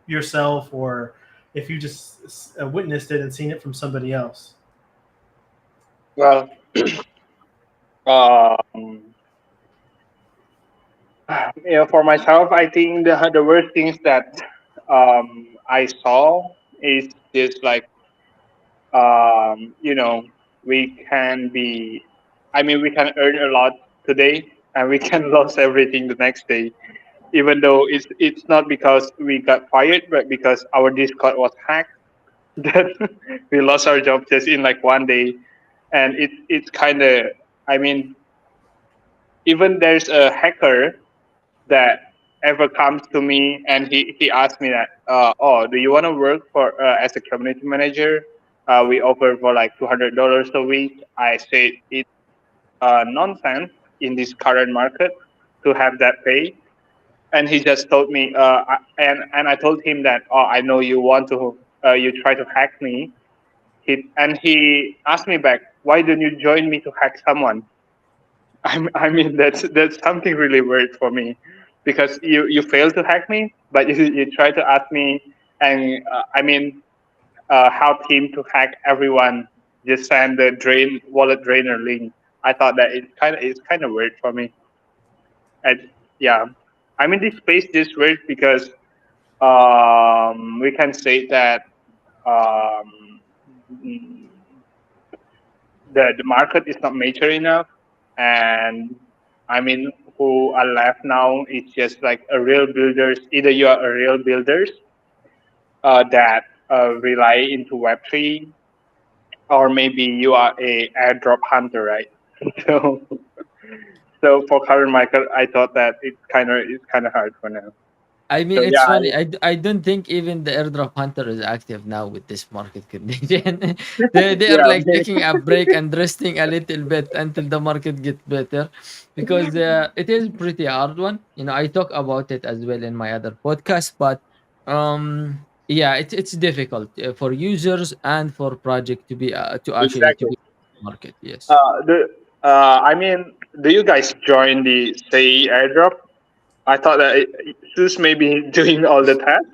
yourself, or if you just witnessed it and seen it from somebody else?
Well, um, for myself, I think the worst things that I saw is just like you know we can be, I mean, we can earn a lot today and we can lose everything the next day, even though it's not because we got fired, but because our Discord was hacked. That we lost our job just in like one day. And it's kind of, I mean, even there's a hacker that ever comes to me and he asked me that, oh, do you want to work for as a community manager? We offer for like $200 a week. I said it's nonsense in this current market to have that pay. And he just told me, and I told him that, oh, I know you want to, you try to hack me. And he asked me back, why don't you join me to hack someone? I mean, that's something really weird for me, because you fail to hack me, but you try to ask me, and I mean, help him to hack everyone. Just send the drain wallet drainer link. I thought that it's kind of weird for me. And yeah, I mean, this space is weird because we can say that um, the market is not mature enough, and I mean, who are left now is just like a real builders. Either you are a real builders that rely into Web3, or maybe you are a airdrop hunter, right? So so for current market, I thought that it's kind of hard for now.
I mean,
So
it's
yeah,
funny. I don't think even the airdrop hunter is active now with this market condition. They are
yeah,
like taking a break and resting a little bit until the market get better, because it is pretty hard one. I talk about it as well in my other podcast, but yeah, it's difficult for users and for project to actually to
exactly.
be market. Yes.
I mean, do you guys join the say airdrop? I thought that Zeus may be doing all the tasks.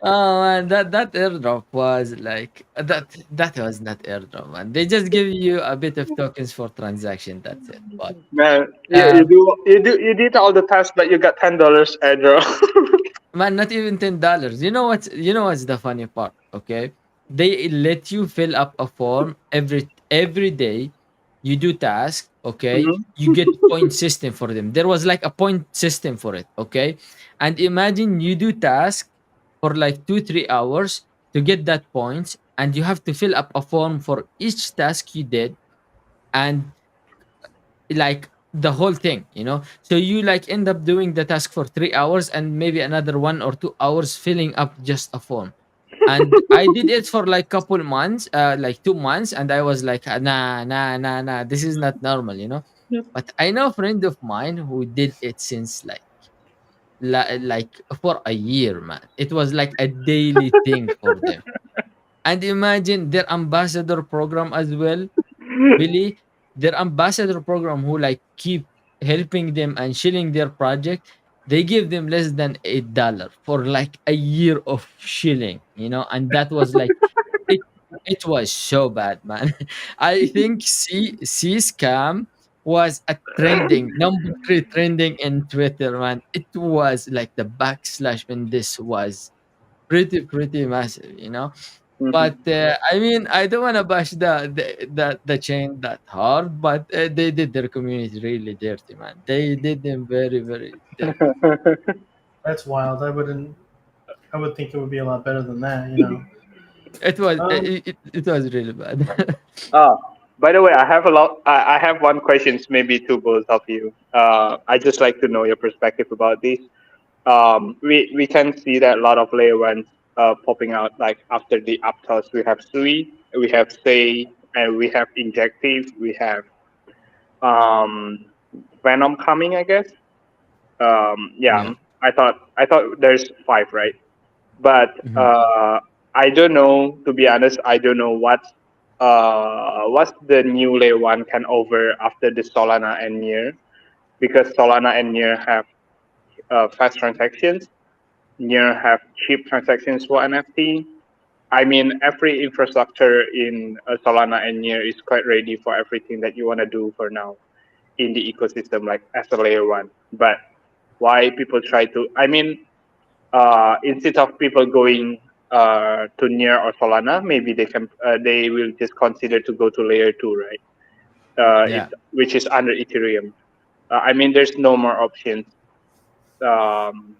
Oh man, that airdrop was like that was not airdrop, man. They just give you a bit of tokens for transaction. That's it. But
Man, you
um,
do you did all the tasks, but you got $10 airdrop.
man, not even $10. You know what's the funny part? Okay, they let you fill up a form every day. You do task. Okay,
Mhm.
you get point system for them. There was like a point system for it. Okay, and imagine you do task for like 2 3 hours to get that points, and you have to fill up a form for each task you did, and like the whole thing. So you like end up doing the task for 3 hours and maybe another 1 or 2 hours filling up just a form. And I did it for like couple months, like 2 months, and I was like, nah, nah, nah, nah, this is not normal. But I know a friend of mine who did it since like for a year, man. It was like a daily thing for them. And imagine their ambassador program as well. Really, their ambassador program who like keep helping them and shilling their project, they give them less than $8 for like a year of shilling. And that was like it it was so bad, man. I think C scam was a trending number three trending in Twitter, man. It was like the backslash when this was pretty massive. But
Mhm.
I mean, I don't want to bash the chain that hard, but they did their community really dirty, man. They did them very very dirty.
That's wild. I would think it would be a lot better than that. You know.
It was
Um,
it was really bad.
Ah, by the way, I have one questions maybe to both of you. I just like to know your perspective about this. We can see that a lot of layer ones popping out like after the Aptos. We have Sui, we have Say, and we have Injective. We have um, Venom coming, I guess. Yeah,
Yeah.
I thought there's five, right? But
Mhm.
I don't know. To be honest, I don't know what's the new layer one can over after the Solana and Near, because Solana and Near have fast transactions. Near have cheap transactions for NFT. I mean, every infrastructure in Solana and Near is quite ready for everything that you want to do for now in the ecosystem, like as a layer one. But why people try to? I mean, instead of people going to Near or Solana, maybe they will just consider to go to layer two, right? It
Yeah.
which is under Ethereum. I mean, there's no more options um,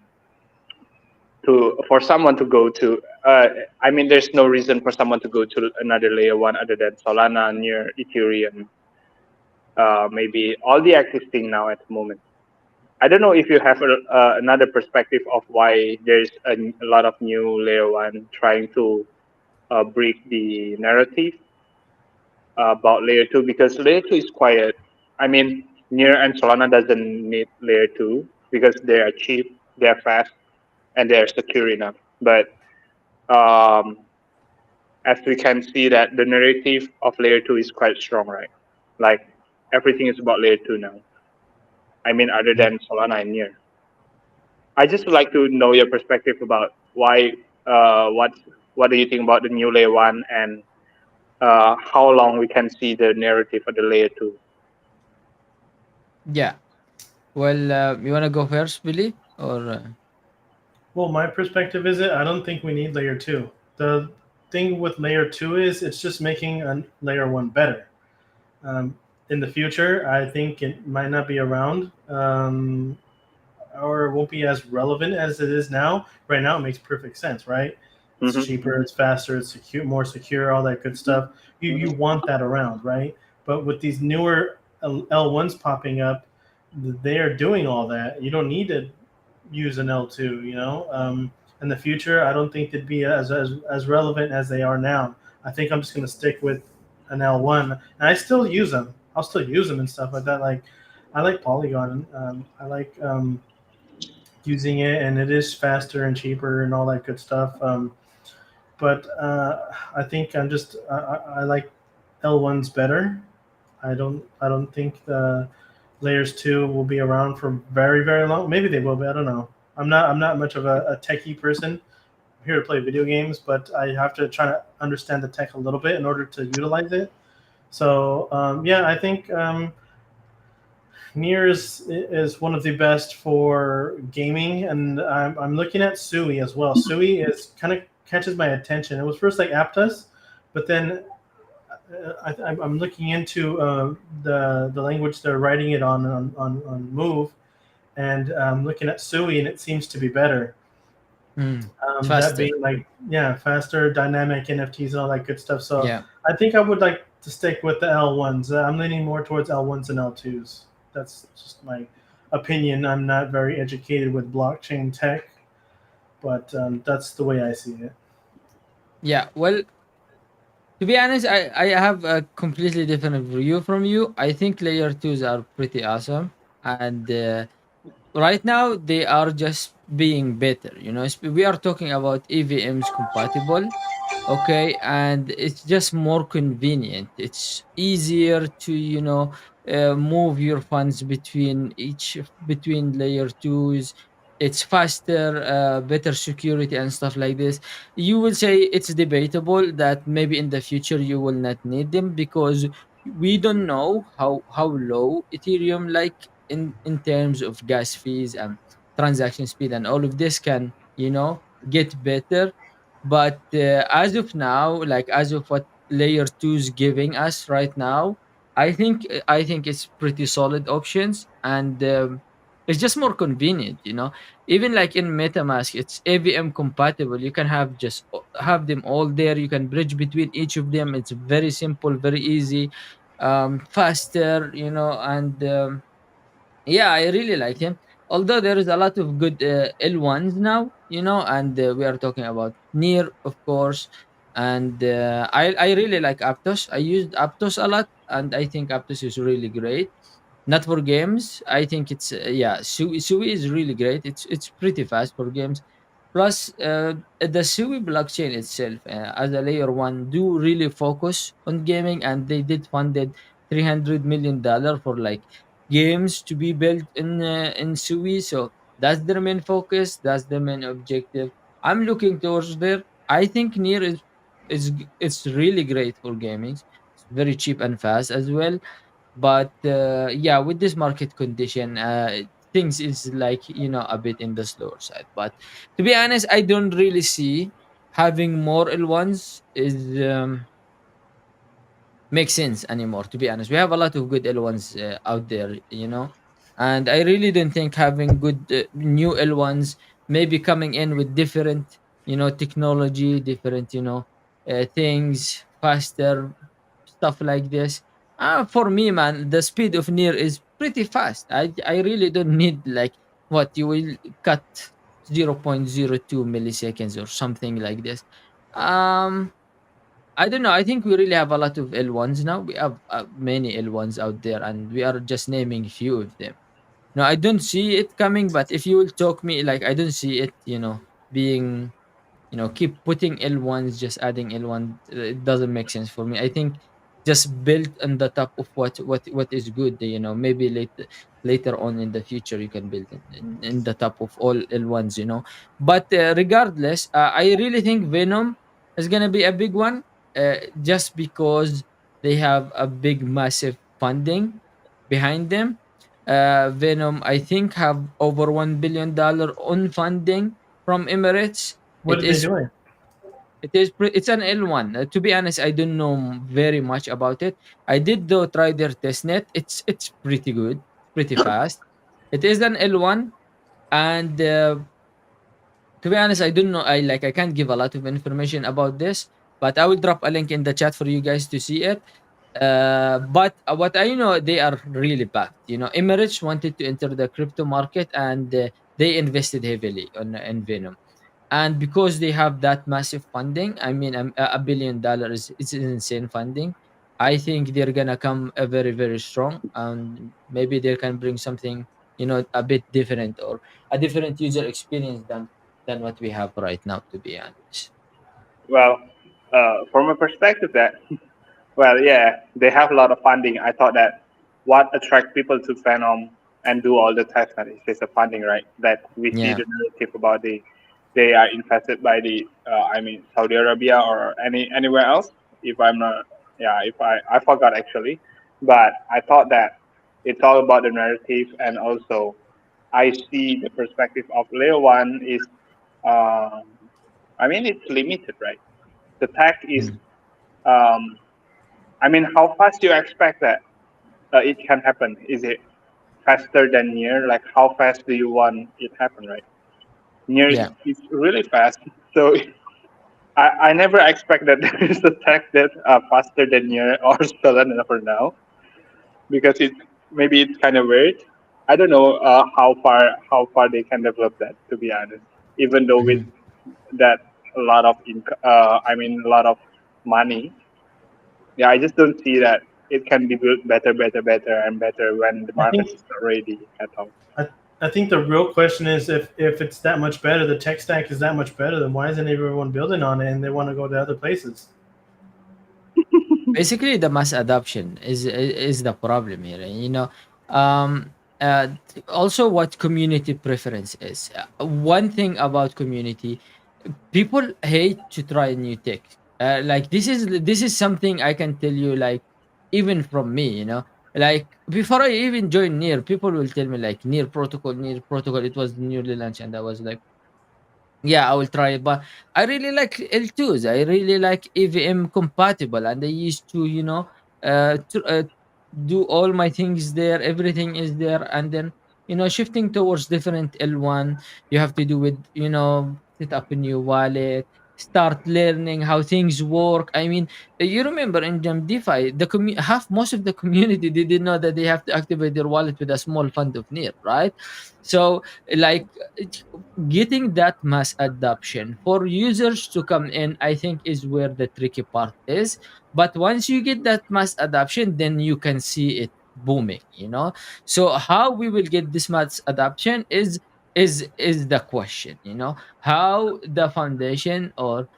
to for someone to go to. I mean, there's no reason for someone to go to another layer one other than Solana, Near, Ethereum. Maybe all the existing now at the moment. I don't know if you have another perspective of why there's a lot of new layer one trying to break the narrative about layer two, because layer two is quiet. I mean, Near and Solana doesn't need layer two because they are cheap, they are fast, and they are secure enough. But um, as we can see that the narrative of layer two is quite strong, right? Like everything is about layer two now. I mean, other
Yeah.
than Solana and Near. I just would like to know your perspective about why, what do you think about the new layer one, and how long we can see the narrative of the layer two.
Yeah. Well, you wanna go first, Billy, or
well, my perspective is I don't think we need layer two. The thing with layer two is it's just making a layer one better. In the future, I think it might not be around, or it won't be as relevant as it is now. Right now, it makes perfect sense, right? It's
Mm-hmm.
cheaper, it's faster, it's secure, more secure, all that good stuff. You
Mm-hmm.
want that around, right? But with these newer L1s popping up, they are doing all that. You don't need to use an L2. In the future, I don't think they'd be as relevant as they are now. I think I'm just going to stick with an L1, and I still use them. I'll still use them and stuff like that. Like I like Polygon. I like using it, and it is faster and cheaper and all that good stuff. But I think I like L1s better. I don't think the layers two will be around for very very long. Maybe they will be. I don't know. I'm not much of a techie person. here to play video games, but I have to try to understand the tech a little bit in order to utilize it. So yeah, I think Nier is one of the best for gaming, and I'm looking at Sui as well. Sui is kind of catches my attention. It was first like Aptos, but then I'm looking into the language they're writing it on Move, and I'm looking at Sui, and it seems to be better. That
Faster.
being like, yeah, faster, dynamic NFTs and all that good stuff. So
Yeah.
I think I would like to stick with the L1s. I'm leaning more towards L1s and L2s. That's just my opinion. I'm not very educated with blockchain tech, but that's the way I see it.
Yeah. Well, to be honest, I have a completely different view from you. I think layer twos are pretty awesome. And right now they are just being better. We are talking about EVMs compatible. Okay, and it's just more convenient. It's easier to move your funds between layer twos. It's faster, better security and stuff like this. You will say it's debatable that maybe in the future you will not need them, because we don't know how low Ethereum, like in terms of gas fees and transaction speed and all of this, can get better. But as of now, like as of what layer 2 is giving us right now, I think it's pretty solid options. And it's just more convenient. Even like in MetaMask, it's AVM compatible. You can have them all there. You can bridge between each of them. It's very simple, very easy, faster, and yeah, I really like him. Although there is a lot of good L1s now, and we are talking about Near, of course. And I really like Aptos. I used Aptos a lot, and I think Aptos is really great. Not for games. I think it's yeah, Sui is really great. It's pretty fast for games. Plus, the Sui blockchain itself, as a layer one, do really focus on gaming, and they did funded $300 million for like games to be built in Sui. So that's their main focus. That's the main objective. I'm looking towards there. I think Near it's really great for gaming. It's very cheap and fast as well. But yeah, with this market condition, things is like a bit in the slower side. But to be honest, I don't really see having more L1s is makes sense anymore. To be honest, we have a lot of good L1s out there, and I really don't think having good new L1s maybe coming in with different technology, different things, faster stuff like this. For me, man, the speed of Near is pretty fast. I really don't need like what you will cut 0.02 milliseconds or something like this. um I don't know. I think we really have a lot of L1s now. We have many L1s out there, and we are just naming few of them. No, I don't see it coming. But if you will talk me, like, I don't see it, being keep putting L1s, just adding L1. It doesn't make sense for me. I think just build on the top of what is good. Maybe later on in the future you can build in the top of all L1s. But regardless, I really think Venom is gonna be a big one. Just because they have a big, massive funding behind them. Venom, I think, have over $1 billion on funding from Emirates.
What
It
are they
is
doing?
it's an L1. To be honest, I don't know very much about it. I did though try their testnet. It's pretty good, pretty fast. It is an L1, and to be honest, I don't know. I can't give a lot of information about this, but I will drop a link in the chat for you guys to see it. But what I know, they are really backed. Emirates wanted to enter the crypto market, and they invested heavily in Venom. And because they have that massive funding, I mean, $1 billion is insane funding. I think they're gonna come very, very strong, and maybe they can bring something a bit different, or a different user experience than what we have right now. To be honest.
Well, from a perspective that, well, yeah, they have a lot of funding. I thought that what attract people to Phenom and do all the tests that is just the funding, right? That we see
Yeah.
the narrative about the they are infested by the Saudi Arabia or anywhere else. If I'm not, yeah, if I forgot actually, but I thought that it's all about the narrative, and also I see the perspective of layer one is, um, it's limited, right? The tech is,
Mm.
um, how fast do you expect that it can happen? Is it faster than near? Like how fast do you want it happen, right? Near
Yeah.
is really fast, so I never expect that there is a tech that faster than near or stolen for now, because it's kind of weird. I don't know how far they can develop that, to be honest. Even though with
Mhm.
that a lot of a lot of money, yeah, I just don't see that it can be built better, better, better, and better when the
I
market
think
is not ready at all.
I, I think the real question is if it's that much better, the tech stack is that much better, then why isn't everyone building on it and they want to go to other places?
Basically the mass adoption is the problem here, and um also what community preference is. One thing about community, people hate to try new tech. Like this is something I can tell you, like even from me, like before I even joined near, people will tell me like near protocol, it was newly launched, and I was like, yeah, I will try it. But I really like L2s. I really like EVM compatible, and I used to, do all my things there. Everything is there, and then shifting towards different L1, you have to do with set up a new wallet, start learning how things work. I mean, you remember in Gem DeFi, half most of the community they didn't know that they have to activate their wallet with a small fund of near, right? So like getting that mass adoption for users to come in, I think, is where the tricky part is. But once you get that mass adoption, then you can see it booming. So how we will get this mass adoption is the question. How the foundation, or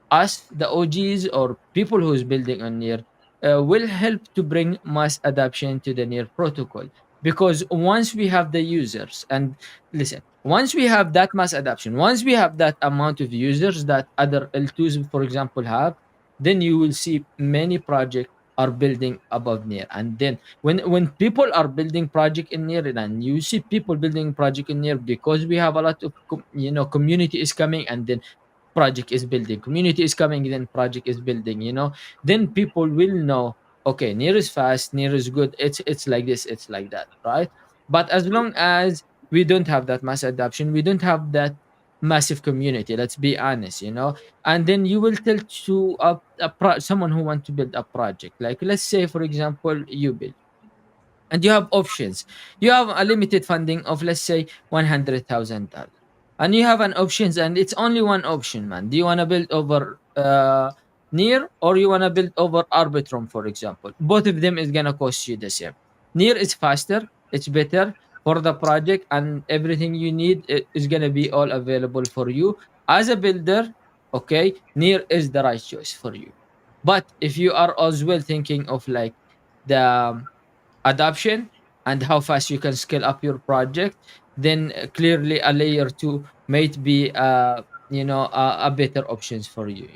us, the OGs, or people who's building on near, will help to bring mass adoption to the near protocol. Because once we have the users, and listen, once we have that mass adoption, once we have that amount of users that other L2s, for example, have, then you will see many projects are building above near. And then when people are building project in near, and you see people building project in near, because we have a lot of community is coming, and then project is building, community is coming, then project is building. Then people will know, okay, near is fast, near is good, it's like this, it's like that, right? But as long as we don't have that mass adoption, we don't have that massive community, let's be honest. And then you will tell to someone who want to build a project, like let's say for example you build, and you have options. You have a limited funding of, let's say, $100,000, and you have an options, and it's only one option, man. Do you want to build over near, or you want to build over arbitrum, for example? Both of them is gonna cost you the same. Near is faster, it's better for the project, and everything you need is gonna be all available for you as a builder. Okay, near is the right choice for you. But if you are as well thinking of like the adoption and how fast you can scale up your project, then clearly a layer 2 might be a better options for you.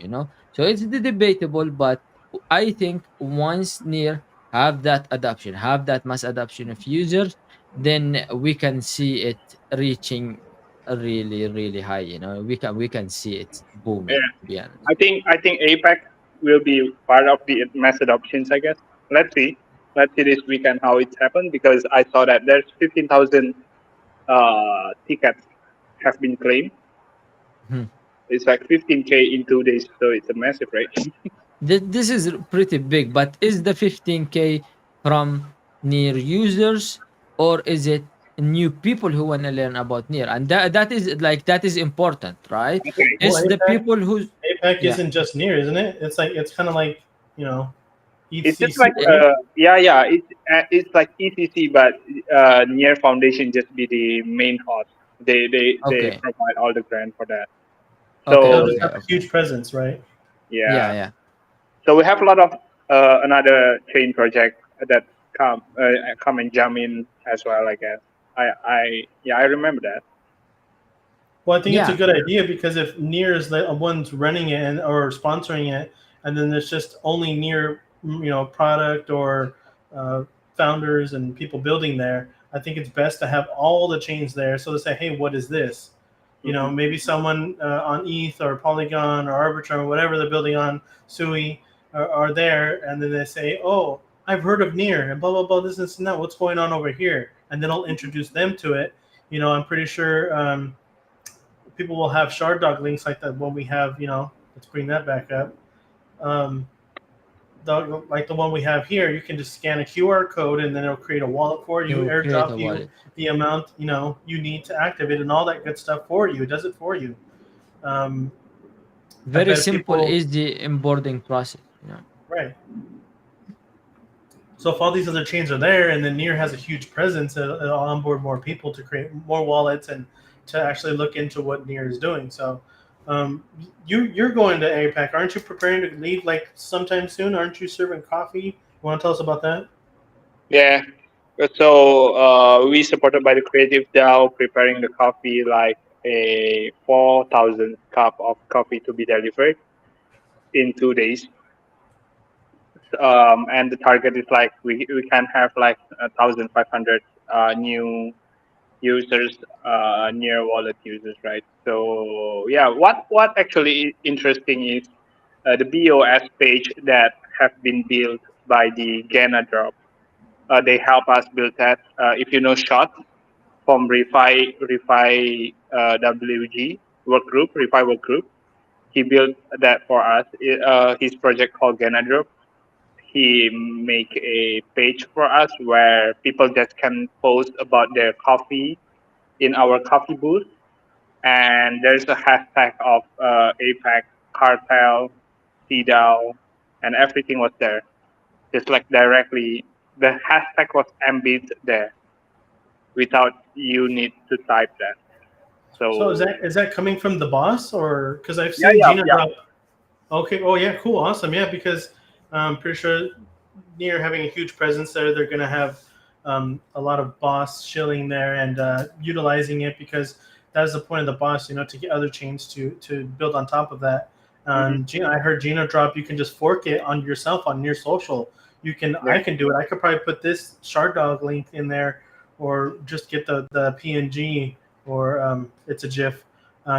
So it's debatable, but I think once near have that adoption, have that mass adoption of users, then we can see it reaching really really high. We can see it booming,
Yeah,
to be honest.
I think APEC will be part of the mass adoptions, I guess. Let's see. Let's see this weekend how it's happened, because I saw that there's 15,000 tickets have been claimed.
Hmm.
It's like 15K in 2 days, so it's a massive rate.
This is pretty big, but is the 15K from near users, or is it new people who want to learn about near? And that is important, right?
Okay.
Well,
It's the people who's
APEC
yeah.
isn't just near, isn't it? It's kind of like you know
It's just
ECC,
like
eh,
right?
yeah, it's like ECC, but Near Foundation just be the main host. They
Okay,
provide all the grant for that.
okay,
They'll
So
just
okay,
have a
okay.
huge presence, right?
Yeah,
yeah,
yeah.
so we have a lot of another chain project that come and jump in as well. I guess I remember that.
Well, I think it's a
Yeah,
good idea because if Near is the ones running it or sponsoring it, and then there's just only Near, product or uh, founders and people building there, I think it's best to have all the chains there. So they say, hey, what is this?
Hmm.
Maybe someone on ETH or Polygon or Arbitrum or whatever they're building on Sui are there, and then they say, oh, I've heard of Near and blah blah blah this and that. What's going on over here? And then I'll introduce them to it. I'm pretty sure. People will have shard dog links like that one we have. Let's bring that back up. Um, like the one we have here, you can just scan a QR code and then it'll create a wallet for you,
to create a
airdrop you
wallet.
the amount you need to activate and all that good stuff for you. It does it for you. Um, I
Very
bet
simple,
people
easy onboarding process.
right. So if all these other chains are there, and then Near has a huge presence, it'll onboard more people to create more wallets and to actually look into what Near is doing. So, you're going to APAC, aren't you? Preparing to leave like sometime soon? Aren't you serving coffee? You want to tell us about that?
Yeah. So we supported by the Creative DAO, preparing the coffee like a 4,000 cup of coffee to be delivered in 2 days. And the target is like we can have like 1,500 new users, near wallet users, right? So yeah, what actually is interesting is the BOS page that have been built by the Gana drop. They help us build that. If you know Shot from Refi WG work group, Refi work group, he built that for us. His project called Gana drop. He make a page for us where people just can post about their coffee in our coffee booth, and there's a hashtag of APAC cartel, CDAO, and everything was there. Just like directly, the hashtag was embedded there without you need to type that.
So is
So
that coming from the boss, or because I've
yeah,
seen
yeah,
Gina
yeah.
drop. Okay. Oh yeah. Cool. Awesome. Yeah. Because I'm pretty sure Near having a huge presence there, they're going to have a lot of boss shilling there and utilizing it because that is the point of the boss, to get other chains to build on top of that.
Hmm.
Gina, I heard Gina drop. You can just fork it on yourself on Near Social.
Yeah.
I can do it. I could probably put this shard dog link in there, or just get the PNG, or it's a GIF.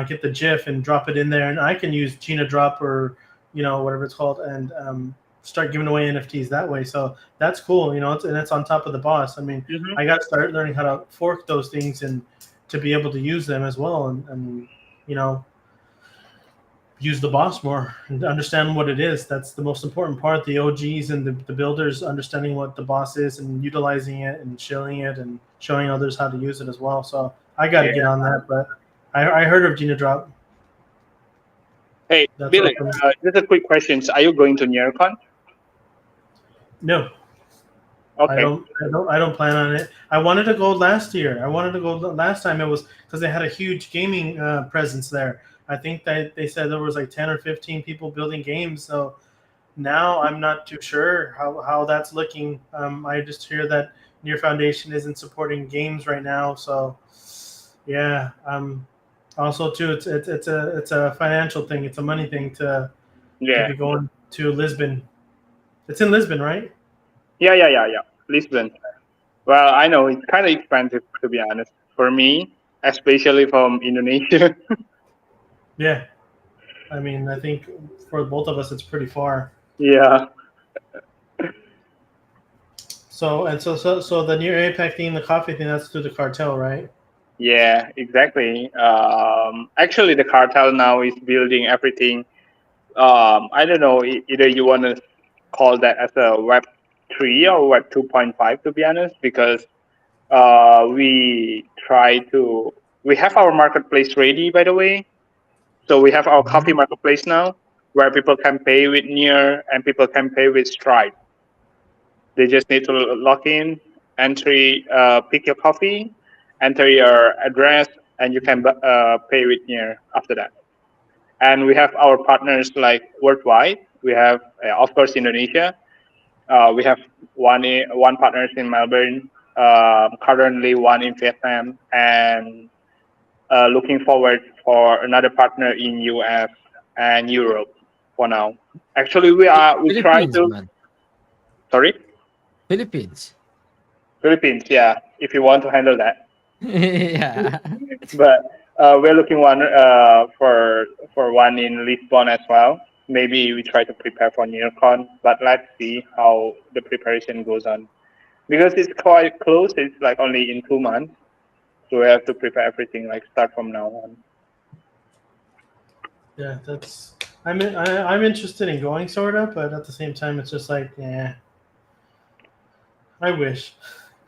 Get the GIF and drop it in there, and I can use Gina drop or whatever it's called, and start giving away NFTs that way. So that's cool, and it's on top of the boss. I mean,
Hmm.
I got to start learning how to fork those things and to be able to use them as well, and you know, use the boss more and understand what it is. That's the most important part. The OGs and the builders understanding what the boss is and utilizing it and shilling it and showing others how to use it as well. So I got to get
Yeah.
on that. But I heard of Gina Drop.
Hey,
That's
Billy.
awesome.
Just a quick question. Are you going to NearCon?
No, I
Okay.
don't. I don't plan on it. I wanted to go last year. I wanted to go last time. It was because they had a huge gaming presence there. I think that they said there was like 10 or 15 people building games. So now I'm not too sure how that's looking. I just hear that Near Foundation isn't supporting games right now. So yeah. Also too, it's a financial thing. It's a money thing to
Yeah.
be going to Lisbon. It's in Lisbon, right?
Yeah, yeah, yeah, yeah. Lisbon. Well, I know it's kind of expensive to be honest. For me, especially from Indonesia.
Yeah. I mean, I think for both of us, it's pretty far.
Yeah.
So the near APAC thing, the coffee thing, that's through the cartel, right?
Yeah, exactly. Actually, the cartel now is building everything. I don't know. Either you want to call that as a Web 3 or Web 2.5, to be honest, because we try to. We have our marketplace ready, by the way. So we have our coffee
Mhm.
marketplace now, where people can pay with Near and people can pay with Stripe. They just need to log in, pick your coffee, enter your address, and you can pay with Near after that. And we have our partners like worldwide. We have, of course, Indonesia. We have one partners in Melbourne, currently one in Vietnam, and looking forward for another partner in US and Europe for now. Actually, we try
Philippines,
to.
man.
Sorry,
Philippines.
Philippines. Yeah, if you want to handle that.
Yeah.
But we're looking one for one in Lisbon as well. Maybe we try to prepare for NearCon, but let's see how the preparation goes on because it's quite close. It's like only in 2 months, so we have to prepare everything like start from now on.
Yeah, that's. I'm interested in going sort of, but at the same time, it's just like, yeah, I wish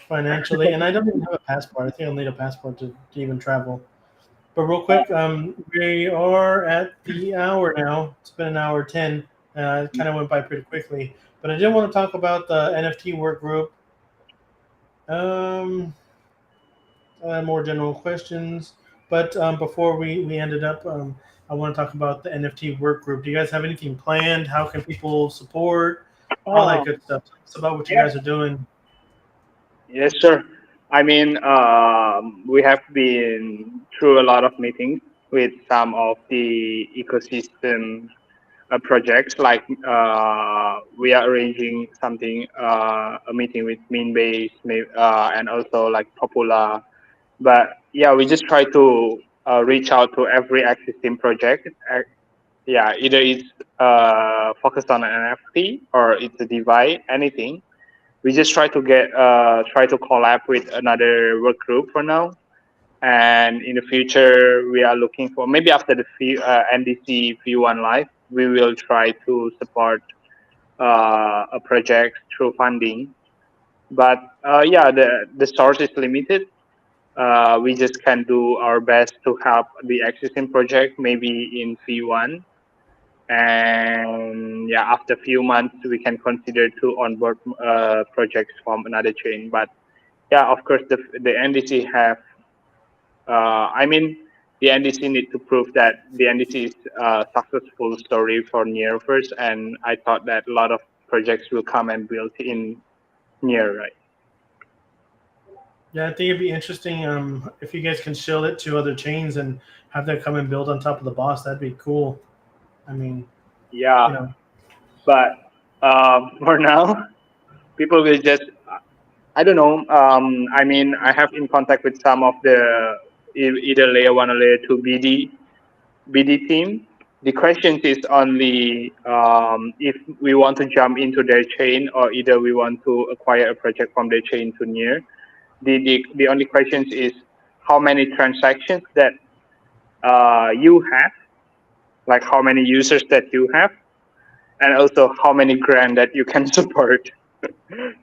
financially, and I don't even have a passport. I think I'll need a passport to even travel. But real quick, we are at the hour now. It's been an hour 10. It kind of went by pretty quickly. But I did want to talk about the NFT work group. Um, more general questions. But before we ended up, I want to talk about the NFT work group. Do you guys have anything planned? How can people support? All that
Oh,
good stuff. Tell us about what you
yeah.
guys are doing.
Yes, sir. I mean, we have been through a lot of meetings with some of the ecosystem projects. Like we are arranging something, a meeting with Meanbase, and also like Popular. But yeah, we just try to reach out to every existing project. Yeah, either it's focused on an NFT or it's a device, anything. We just try to collab with another work group for now, and in the future we are looking for maybe after the NDC V1 live we will try to support a project through funding. But yeah, the source is limited. We just can do our best to help the existing project maybe in V1, and yeah, after a few months we can consider to onboard projects from another chain. But yeah, of course the NDC have I mean the NDC need to prove that the NDC is a successful story for Near first, and I thought that a lot of projects will come and build in Near, right?
Yeah, I think it'd be interesting if you guys can shield it to other chains and have that come and build on top of the boss. That'd be cool. I mean,
Yeah,
you know,
but for now people will just I don't know. I mean, I have in contact with some of the either layer one or layer two BD team. The question is only if we want to jump into their chain or either we want to acquire a project from their chain to near. The only question is how many transactions that you have, like how many users that you have, and also how many grand that you can support.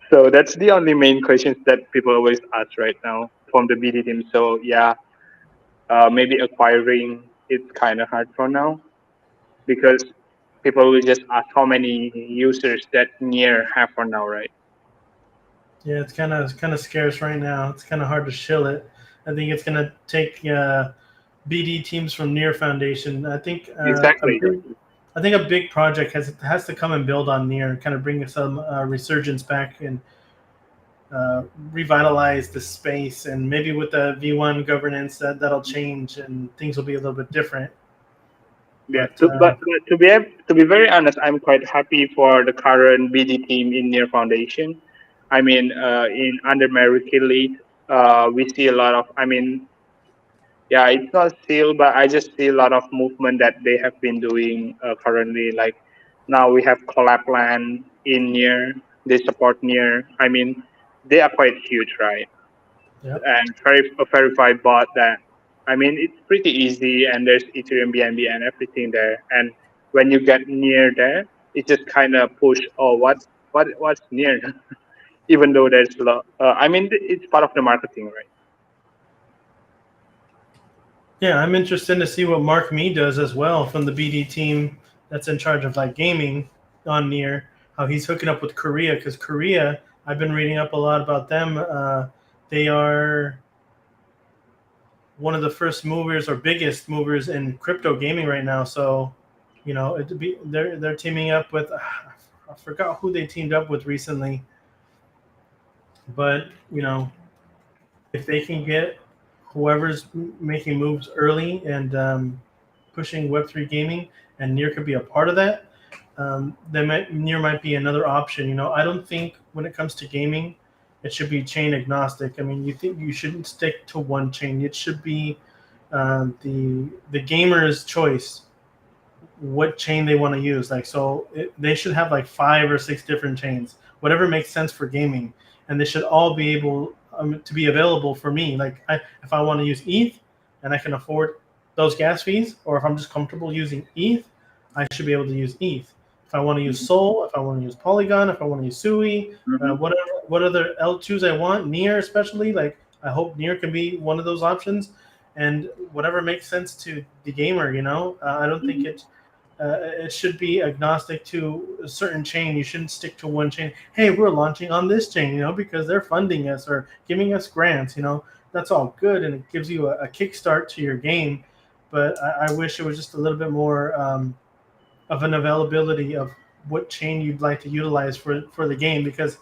So that's the only main questions that people always ask right now from the BD team. So yeah, maybe acquiring it's kind of hard for now because people will just ask how many users that near have for now, right?
yeah, it's kind of scarce right now. It's kind of hard to shill it. I think it's gonna take BD teams from Near Foundation.
Exactly.
I think a big project has to come and build on Near, kind of bring some resurgence back and revitalize the space. And maybe with the V1 governance, that'll change and things will be a little bit different.
Yeah.
But
But to be very honest, I'm quite happy for the current BD team in Near Foundation. I mean, in under Mary Lead, we see a lot of. I mean, yeah, it's not still, but I just see a lot of movement that they have been doing currently. Like now we have collab land in near, they support near. I mean, they are quite huge, right?
yeah,
And a verified bot that, I mean, it's pretty easy, and there's Ethereum BNB and everything there. And when you get near there, it just kind of push. Oh, what's near? Even though there's a lot. I mean, it's part of the marketing, right?
yeah, I'm interested to see what Mark Me does as well from the BD team that's in charge of like gaming on Near. How he's hooking up with Korea because Korea, I've been reading up a lot about them. They are one of the first movers or biggest movers in crypto gaming right now. So, they're teaming up with I forgot who they teamed up with recently, but if they can get whoever's making moves early and pushing Web3 gaming, and Near could be a part of that. Near might be another option. I don't think when it comes to gaming, it should be chain agnostic. I mean, you think you shouldn't stick to one chain. It should be the gamer's choice what chain they want to use. Like, so they should have like 5 or 6 different chains, whatever makes sense for gaming, and they should all be able to be available for me. Like, if I want to use ETH and I can afford those gas fees, or if I'm just comfortable using ETH, I should be able to use ETH. If I want to use Sol, if I want to use Polygon, if I want to use Sui, whatever, what other L2s I want, Near especially, like I hope Near can be one of those options, and whatever makes sense to the gamer. I don't think it should be agnostic to a certain chain. You shouldn't stick to one chain. Hey, we're launching on this chain, because they're funding us or giving us grants. That's all good, and it gives you a kickstart to your game. But I wish it was just a little bit more of an availability of what chain you'd like to utilize for the game, because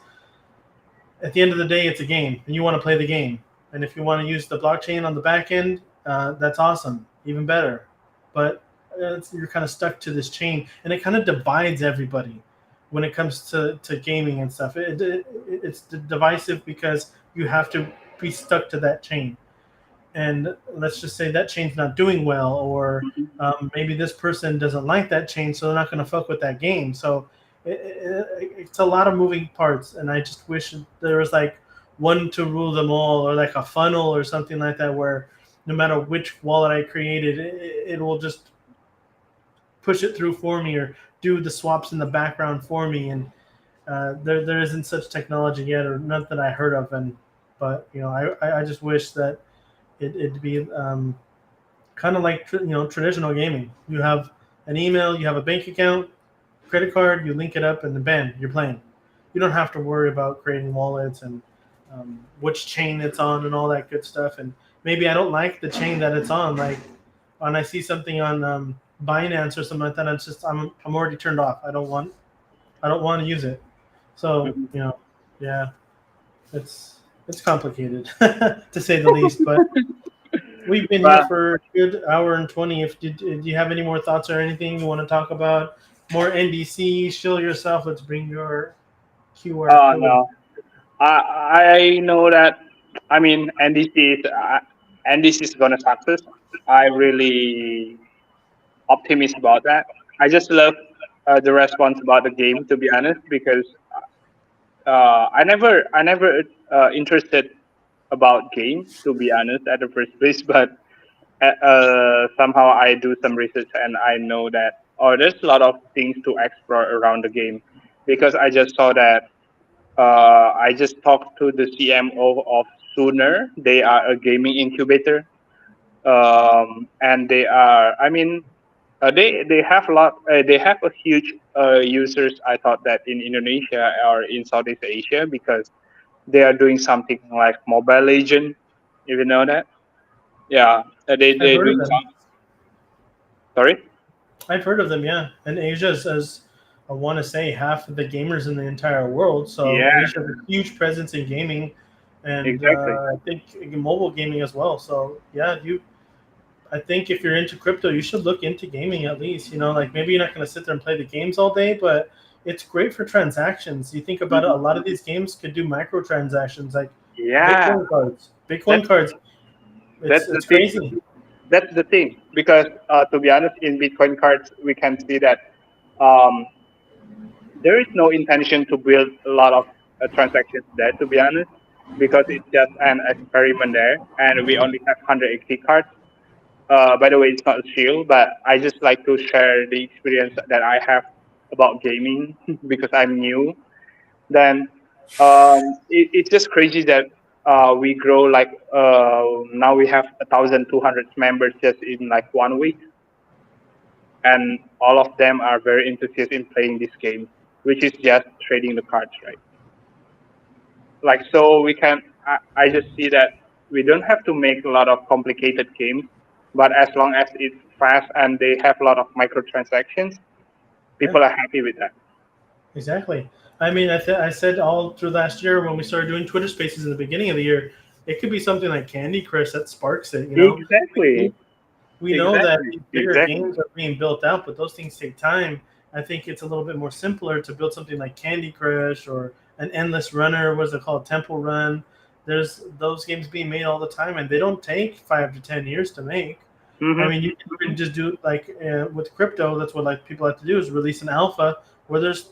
at the end of the day, it's a game, and you want to play the game. And if you want to use the blockchain on the back end, that's awesome, even better. But you're kind of stuck to this chain, and it kind of divides everybody when it comes to gaming and stuff. It's divisive because you have to be stuck to that chain. And let's just say that chain's not doing well, or maybe this person doesn't like that chain, so they're not going to fuck with that game. So it's a lot of moving parts, and I just wish there was like one to rule them all, or like a funnel or something like that, where no matter which wallet I created, it will just push it through for me, or do the swaps in the background for me. And there isn't such technology yet, or not that I heard of. But I just wish that it'd be kind of like traditional gaming. You have an email, you have a bank account, credit card, you link it up, and then bam, you're playing. You don't have to worry about creating wallets and which chain it's on and all that good stuff. And maybe I don't like the chain that it's on. Like when I see something on Binance or something like that, I'm already turned off. I don't want to use it. So yeah, it's complicated to say the least. But we've been here for a good hour and 20. Do you have any more thoughts or anything you want to talk about? More NDC? Show yourself. Let's bring your QR code.
No, I know that. I mean, NDC is gonna success. I really optimistic about that. I just love the response about the game, to be honest, because I never interested about game, to be honest, at the first place. But somehow I do some research, and I know that there's a lot of things to explore around the game, because I just saw that I just talked to the CMO of Sooner. They are a gaming incubator, and they are. I mean, they have a lot. They have a huge users. I thought that in Indonesia or in Southeast Asia, because they are doing something like Mobile Legend. If you know that, yeah,
I've
they
heard of
doing
them.
some. Sorry.
I've heard of them, yeah. And Asia is, as I want to say, half of the gamers in the entire world. So
Yeah,
Asia has a huge presence in gaming, and
exactly.
I think in mobile gaming as well. So yeah, I think if you're into crypto, you should look into gaming at least. Like maybe you're not going to sit there and play the games all day, but it's great for transactions. You think about it, a lot of these games could do microtransactions, like
Yeah,
Bitcoin cards. Bitcoin
that's
cards,
that's the
it's
thing.
crazy.
That's the thing, because to be honest, in Bitcoin cards, we can see that um, there is no intention to build a lot of transactions there, to be honest, because it's just an experiment there, and we only have 180 cards. By the way, it's not a shield, but I just like to share the experience that I have about gaming because I'm new. Then it's just crazy that we grow like now we have 1,200 members just in like 1 week, and all of them are very enthusiastic in playing this game, which is just trading the cards, right? Like, so we can. I just see that we don't have to make a lot of complicated games, but as long as it's fast and they have a lot of microtransactions,
Yeah.
people are happy with that.
Exactly. I mean, I said all through last year when we started doing Twitter Spaces in the beginning of the year, it could be something like Candy Crush that sparks it.
Exactly.
We know that
Exactly.
these bigger
Exactly.
games are being built out, but those things take time. I think it's a little bit more simpler to build something like Candy Crush or an Endless Runner. What's it called? Temple Run. There's those games being made all the time, and they don't take 5 to 10 years to make. I mean, you can even just do like with crypto. That's what like people have to do is release an alpha where there's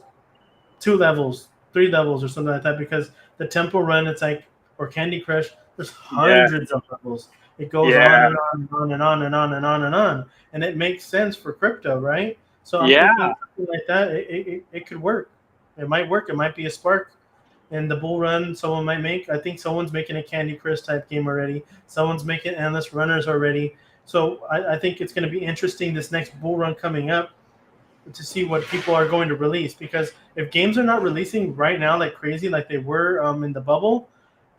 2 levels, 3 levels, or something like that. Because the Temple Run, it's like or Candy Crush, there's
Yeah.
hundreds of levels. It goes on
Yeah.
and on and on and on and on and on and on, and it makes sense for crypto, right? So I'm
Yeah.
thinking something like that. It could work. It might work. It might be a spark. And the bull run, someone might make. I think someone's making a Candy Crush type game already. Someone's making endless runners already. So I think it's going to be interesting this next bull run coming up to see what people are going to release. Because if games are not releasing right now like crazy, like they were in the bubble,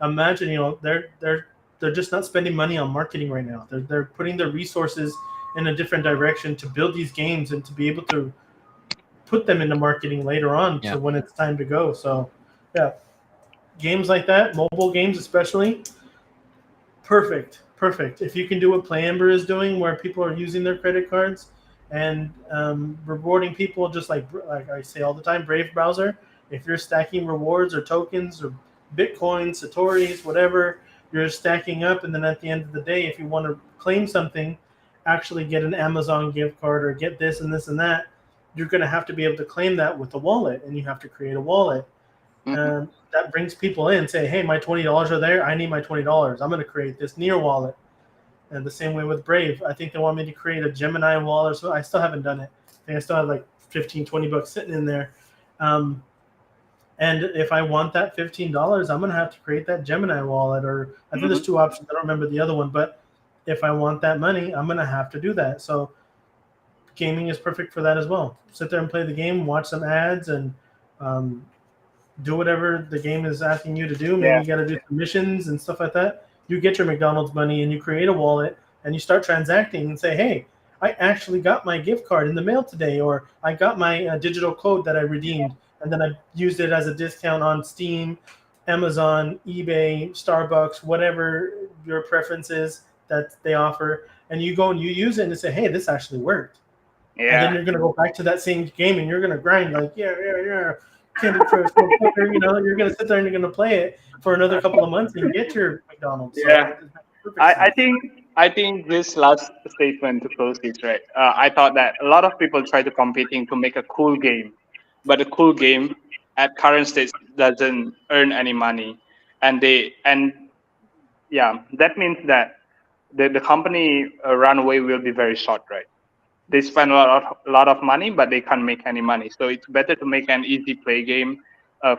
imagine they're just not spending money on marketing right now. They're putting their resources in a different direction to build these games and to be able to put them into marketing later on.
Yeah.
So when it's time to go, so yeah, games like that, mobile games especially, perfect. If you can do what Ember is doing, where people are using their credit cards and rewarding people, just like I say all the time, Brave browser. If you're stacking rewards or tokens or Bitcoin, Satoris, whatever, you're stacking up, and then at the end of the day, if you want to claim something, actually get an Amazon gift card or get this and this and that, you're going to have to be able to claim that with a wallet, and you have to create a wallet. That brings people in, say, hey, my $20 are there. I need my $20. I'm going to create this near wallet. And the same way with Brave. I think they want me to create a Gemini wallet. So I still haven't done it. I think I still have like 15, $20 sitting in there. And if I want that $15, I'm going to have to create that Gemini wallet. Or I think there's 2 options. I don't remember the other one. But if I want that money, I'm going to have to do that. So gaming is perfect for that as well. Sit there and play the game, watch some ads, and do whatever the game is asking you to do. Maybe you got to do some missions and stuff like that. You get your McDonald's money and you create a wallet and you start transacting and say, hey, I actually got my gift card in the mail today, or I got my digital code that I redeemed, and then I used it as a discount on Steam, Amazon, eBay, Starbucks, whatever your preference is that they offer. And you go and you use it and say, hey, this actually worked. And then you're going to go back to that same game and you're going to grind like, yeah. Candy Crush, you're going to sit there and you're going to play it for another couple of months and get your McDonald's.
Yeah.
So
I think this last statement to close this, right? I thought that a lot of people try to competing to make a cool game, but a cool game at current stage doesn't earn any money, and that means that the company runway will be very short, right? They spend a lot of money, but they can't make any money. So it's better to make an easy play game,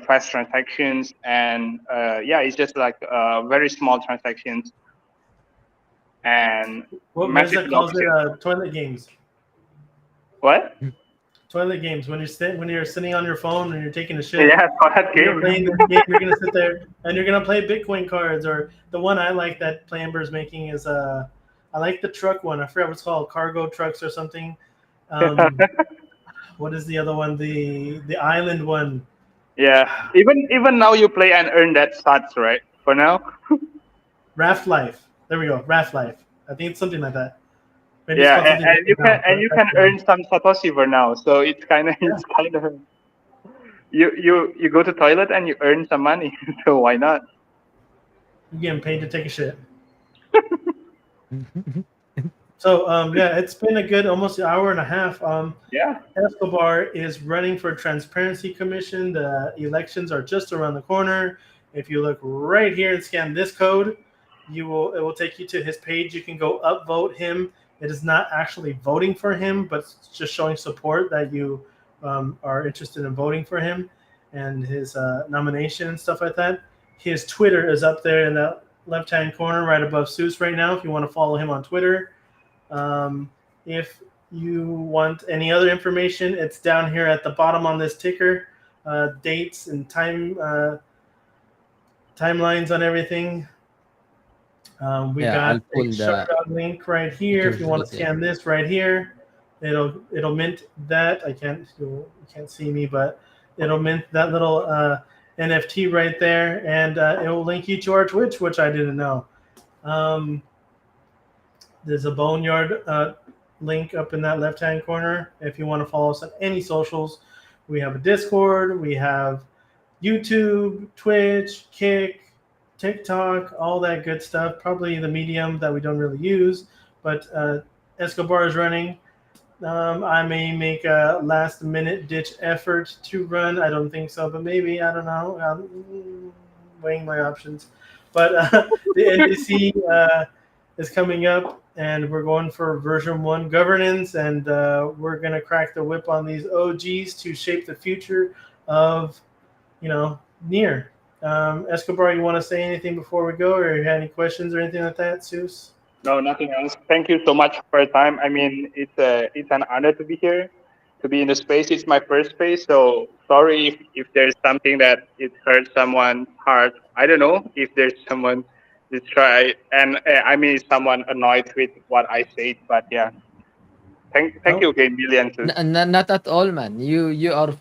fast transactions, and it's just like very small transactions and
what
massive
Mirza calls
adoption.
it toilet games.
What?
Toilet games. When you're sitting on your phone and you're taking a shit,
Yeah, for that
you're
game.
playing this game. You're gonna sit there and you're gonna play Bitcoin cards. Or the one I like that Amber's making is I like the truck one. I forgot what it's called, cargo trucks or something. What is the other one? The island one.
Yeah, even now you play and earn that stats, right? For now.
Raft Life. There we go. Raft Life. I think it's something like that. Maybe it's
Yeah,
called something
and you
different
can
now,
and
but
you
that's
can
the one.
earn some satoshi for now. So it's kind of
Yeah.
you go to toilet and you earn some money. So why not?
You're getting paid to take a shit. So it's been a good almost an hour and a half.
Yeah.
Escobar is running for Transparency Commission. The elections are just around the corner. If you look right here and scan this code, it will take you to his page. You can go upvote him. It is not actually voting for him, but it's just showing support that you are interested in voting for him and his nomination and stuff like that. His Twitter is up there in that left-hand corner right above Seuss right now if you want to follow him on Twitter. If you want any other information, it's down here at the bottom on this ticker, dates and timelines on everything. We got
I'll
a
pull the
shutdown link right here. If you want to
details.
scan this right here, it'll mint that. You can't see me, but it'll mint that little NFT right there, and it will link you to our Twitch, which I didn't know. Um, there's a Boneyard link up in that left-hand corner if you want to follow us on any socials. We have a Discord, we have YouTube, Twitch, Kick, TikTok, all that good stuff. Probably the medium that we don't really use, but Escobar is running. I may make a last minute ditch effort to run. I don't think so, but maybe. I don't know. I'm weighing my options. But the NDC is coming up, and we're going for version 1 governance, and we're going to crack the whip on these OGs to shape the future of, near. Escobar, you want to say anything before we go, or you had any questions or anything like that, Seuss?
No, nothing else. Thank you so much for your time. I mean, it's an honor to be here, to be in the space. It's my first space, so sorry if there's something that it hurt someone's heart. I don't know if there's someone that try and I mean someone annoyed with what I said, but yeah. Thank
No?
you again, millions.
Not at all, man. You are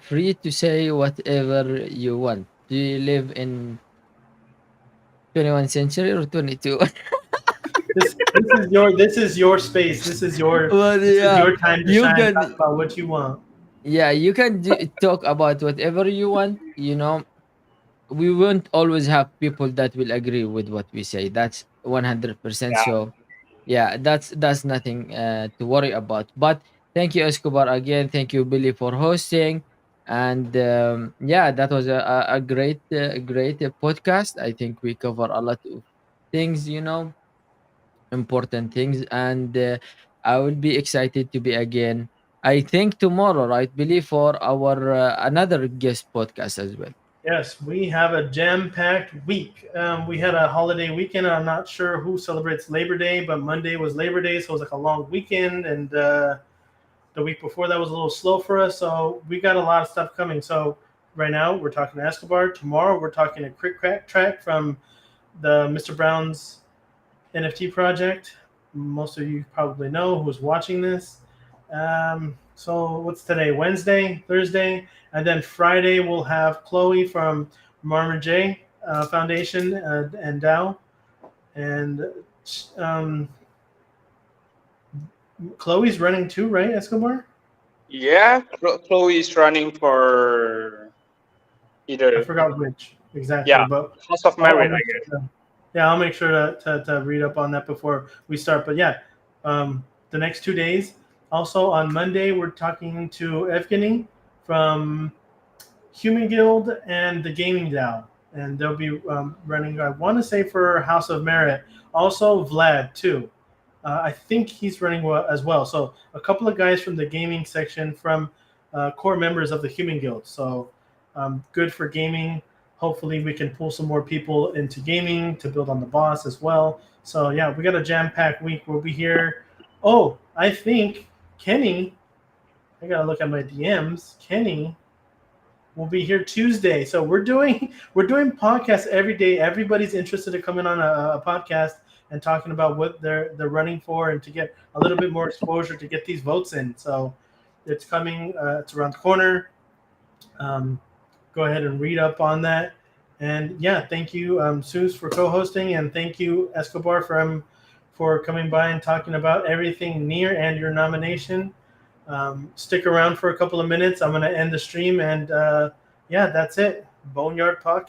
free to say whatever you want. Do you live in 21st century or 22?
This is your space. This is your
But
this is
yeah,
your time to
you
shine. Talk
can
about what you want.
yeah, you can talk about whatever you want. We won't always have people that will agree with what we say. That's 100%.
Yeah.
So yeah, that's nothing to worry about. But thank you, Escobar, again. Thank you, Billy, for hosting. And yeah, that was a great podcast. I think we cover a lot of things, important things, and I will be excited to be again. I think tomorrow, right, Billy, for our another guest podcast as well.
Yes, we have a jam-packed week. We had a holiday weekend. I'm not sure who celebrates Labor Day, but Monday was Labor Day, so it was like a long weekend, and the week before that was a little slow for us. So we got a lot of stuff coming. So right now we're talking to Escobar. Tomorrow we're talking to Crick Crack Track from the Mr. Brown's NFT project. Most of you probably know who's watching this. So what's today? Wednesday, Thursday, and then Friday we'll have Chloe from Marmer J Foundation and Dow, and um, Chloe's running too, right, Escobar?
Yeah, Chloe is running for
I
either
forgot which exactly,
yeah,
but
House of
I'll
Merit, I
make
guess.
sure I'll make sure to read up on that before we start. But yeah, the next 2 days. Also on Monday, we're talking to Evgeny from Human Guild and the Gaming DAO, and they'll be running. I want to say for House of Merit. Also Vlad too. I think he's running as well. So a couple of guys from the gaming section from core members of the Human Guild. So good for gaming. Hopefully we can pull some more people into gaming to build on the boss as well. So yeah, we got a jam-packed week. We'll be here. Oh, I think Kenny. I gotta look at my DMs. Kenny will be here Tuesday. So we're doing podcasts every day. Everybody's interested in coming on a podcast and talking about what they're running for and to get a little bit more exposure to get these votes in. So it's coming. It's around the corner. Um, go ahead and read up on that. And yeah, thank you, Seuss, for co-hosting, and thank you, Escobar, for coming by and talking about everything near and your nomination. Stick around for a couple of minutes. I'm going to end the stream, and yeah, that's it. Boneyard Podcast.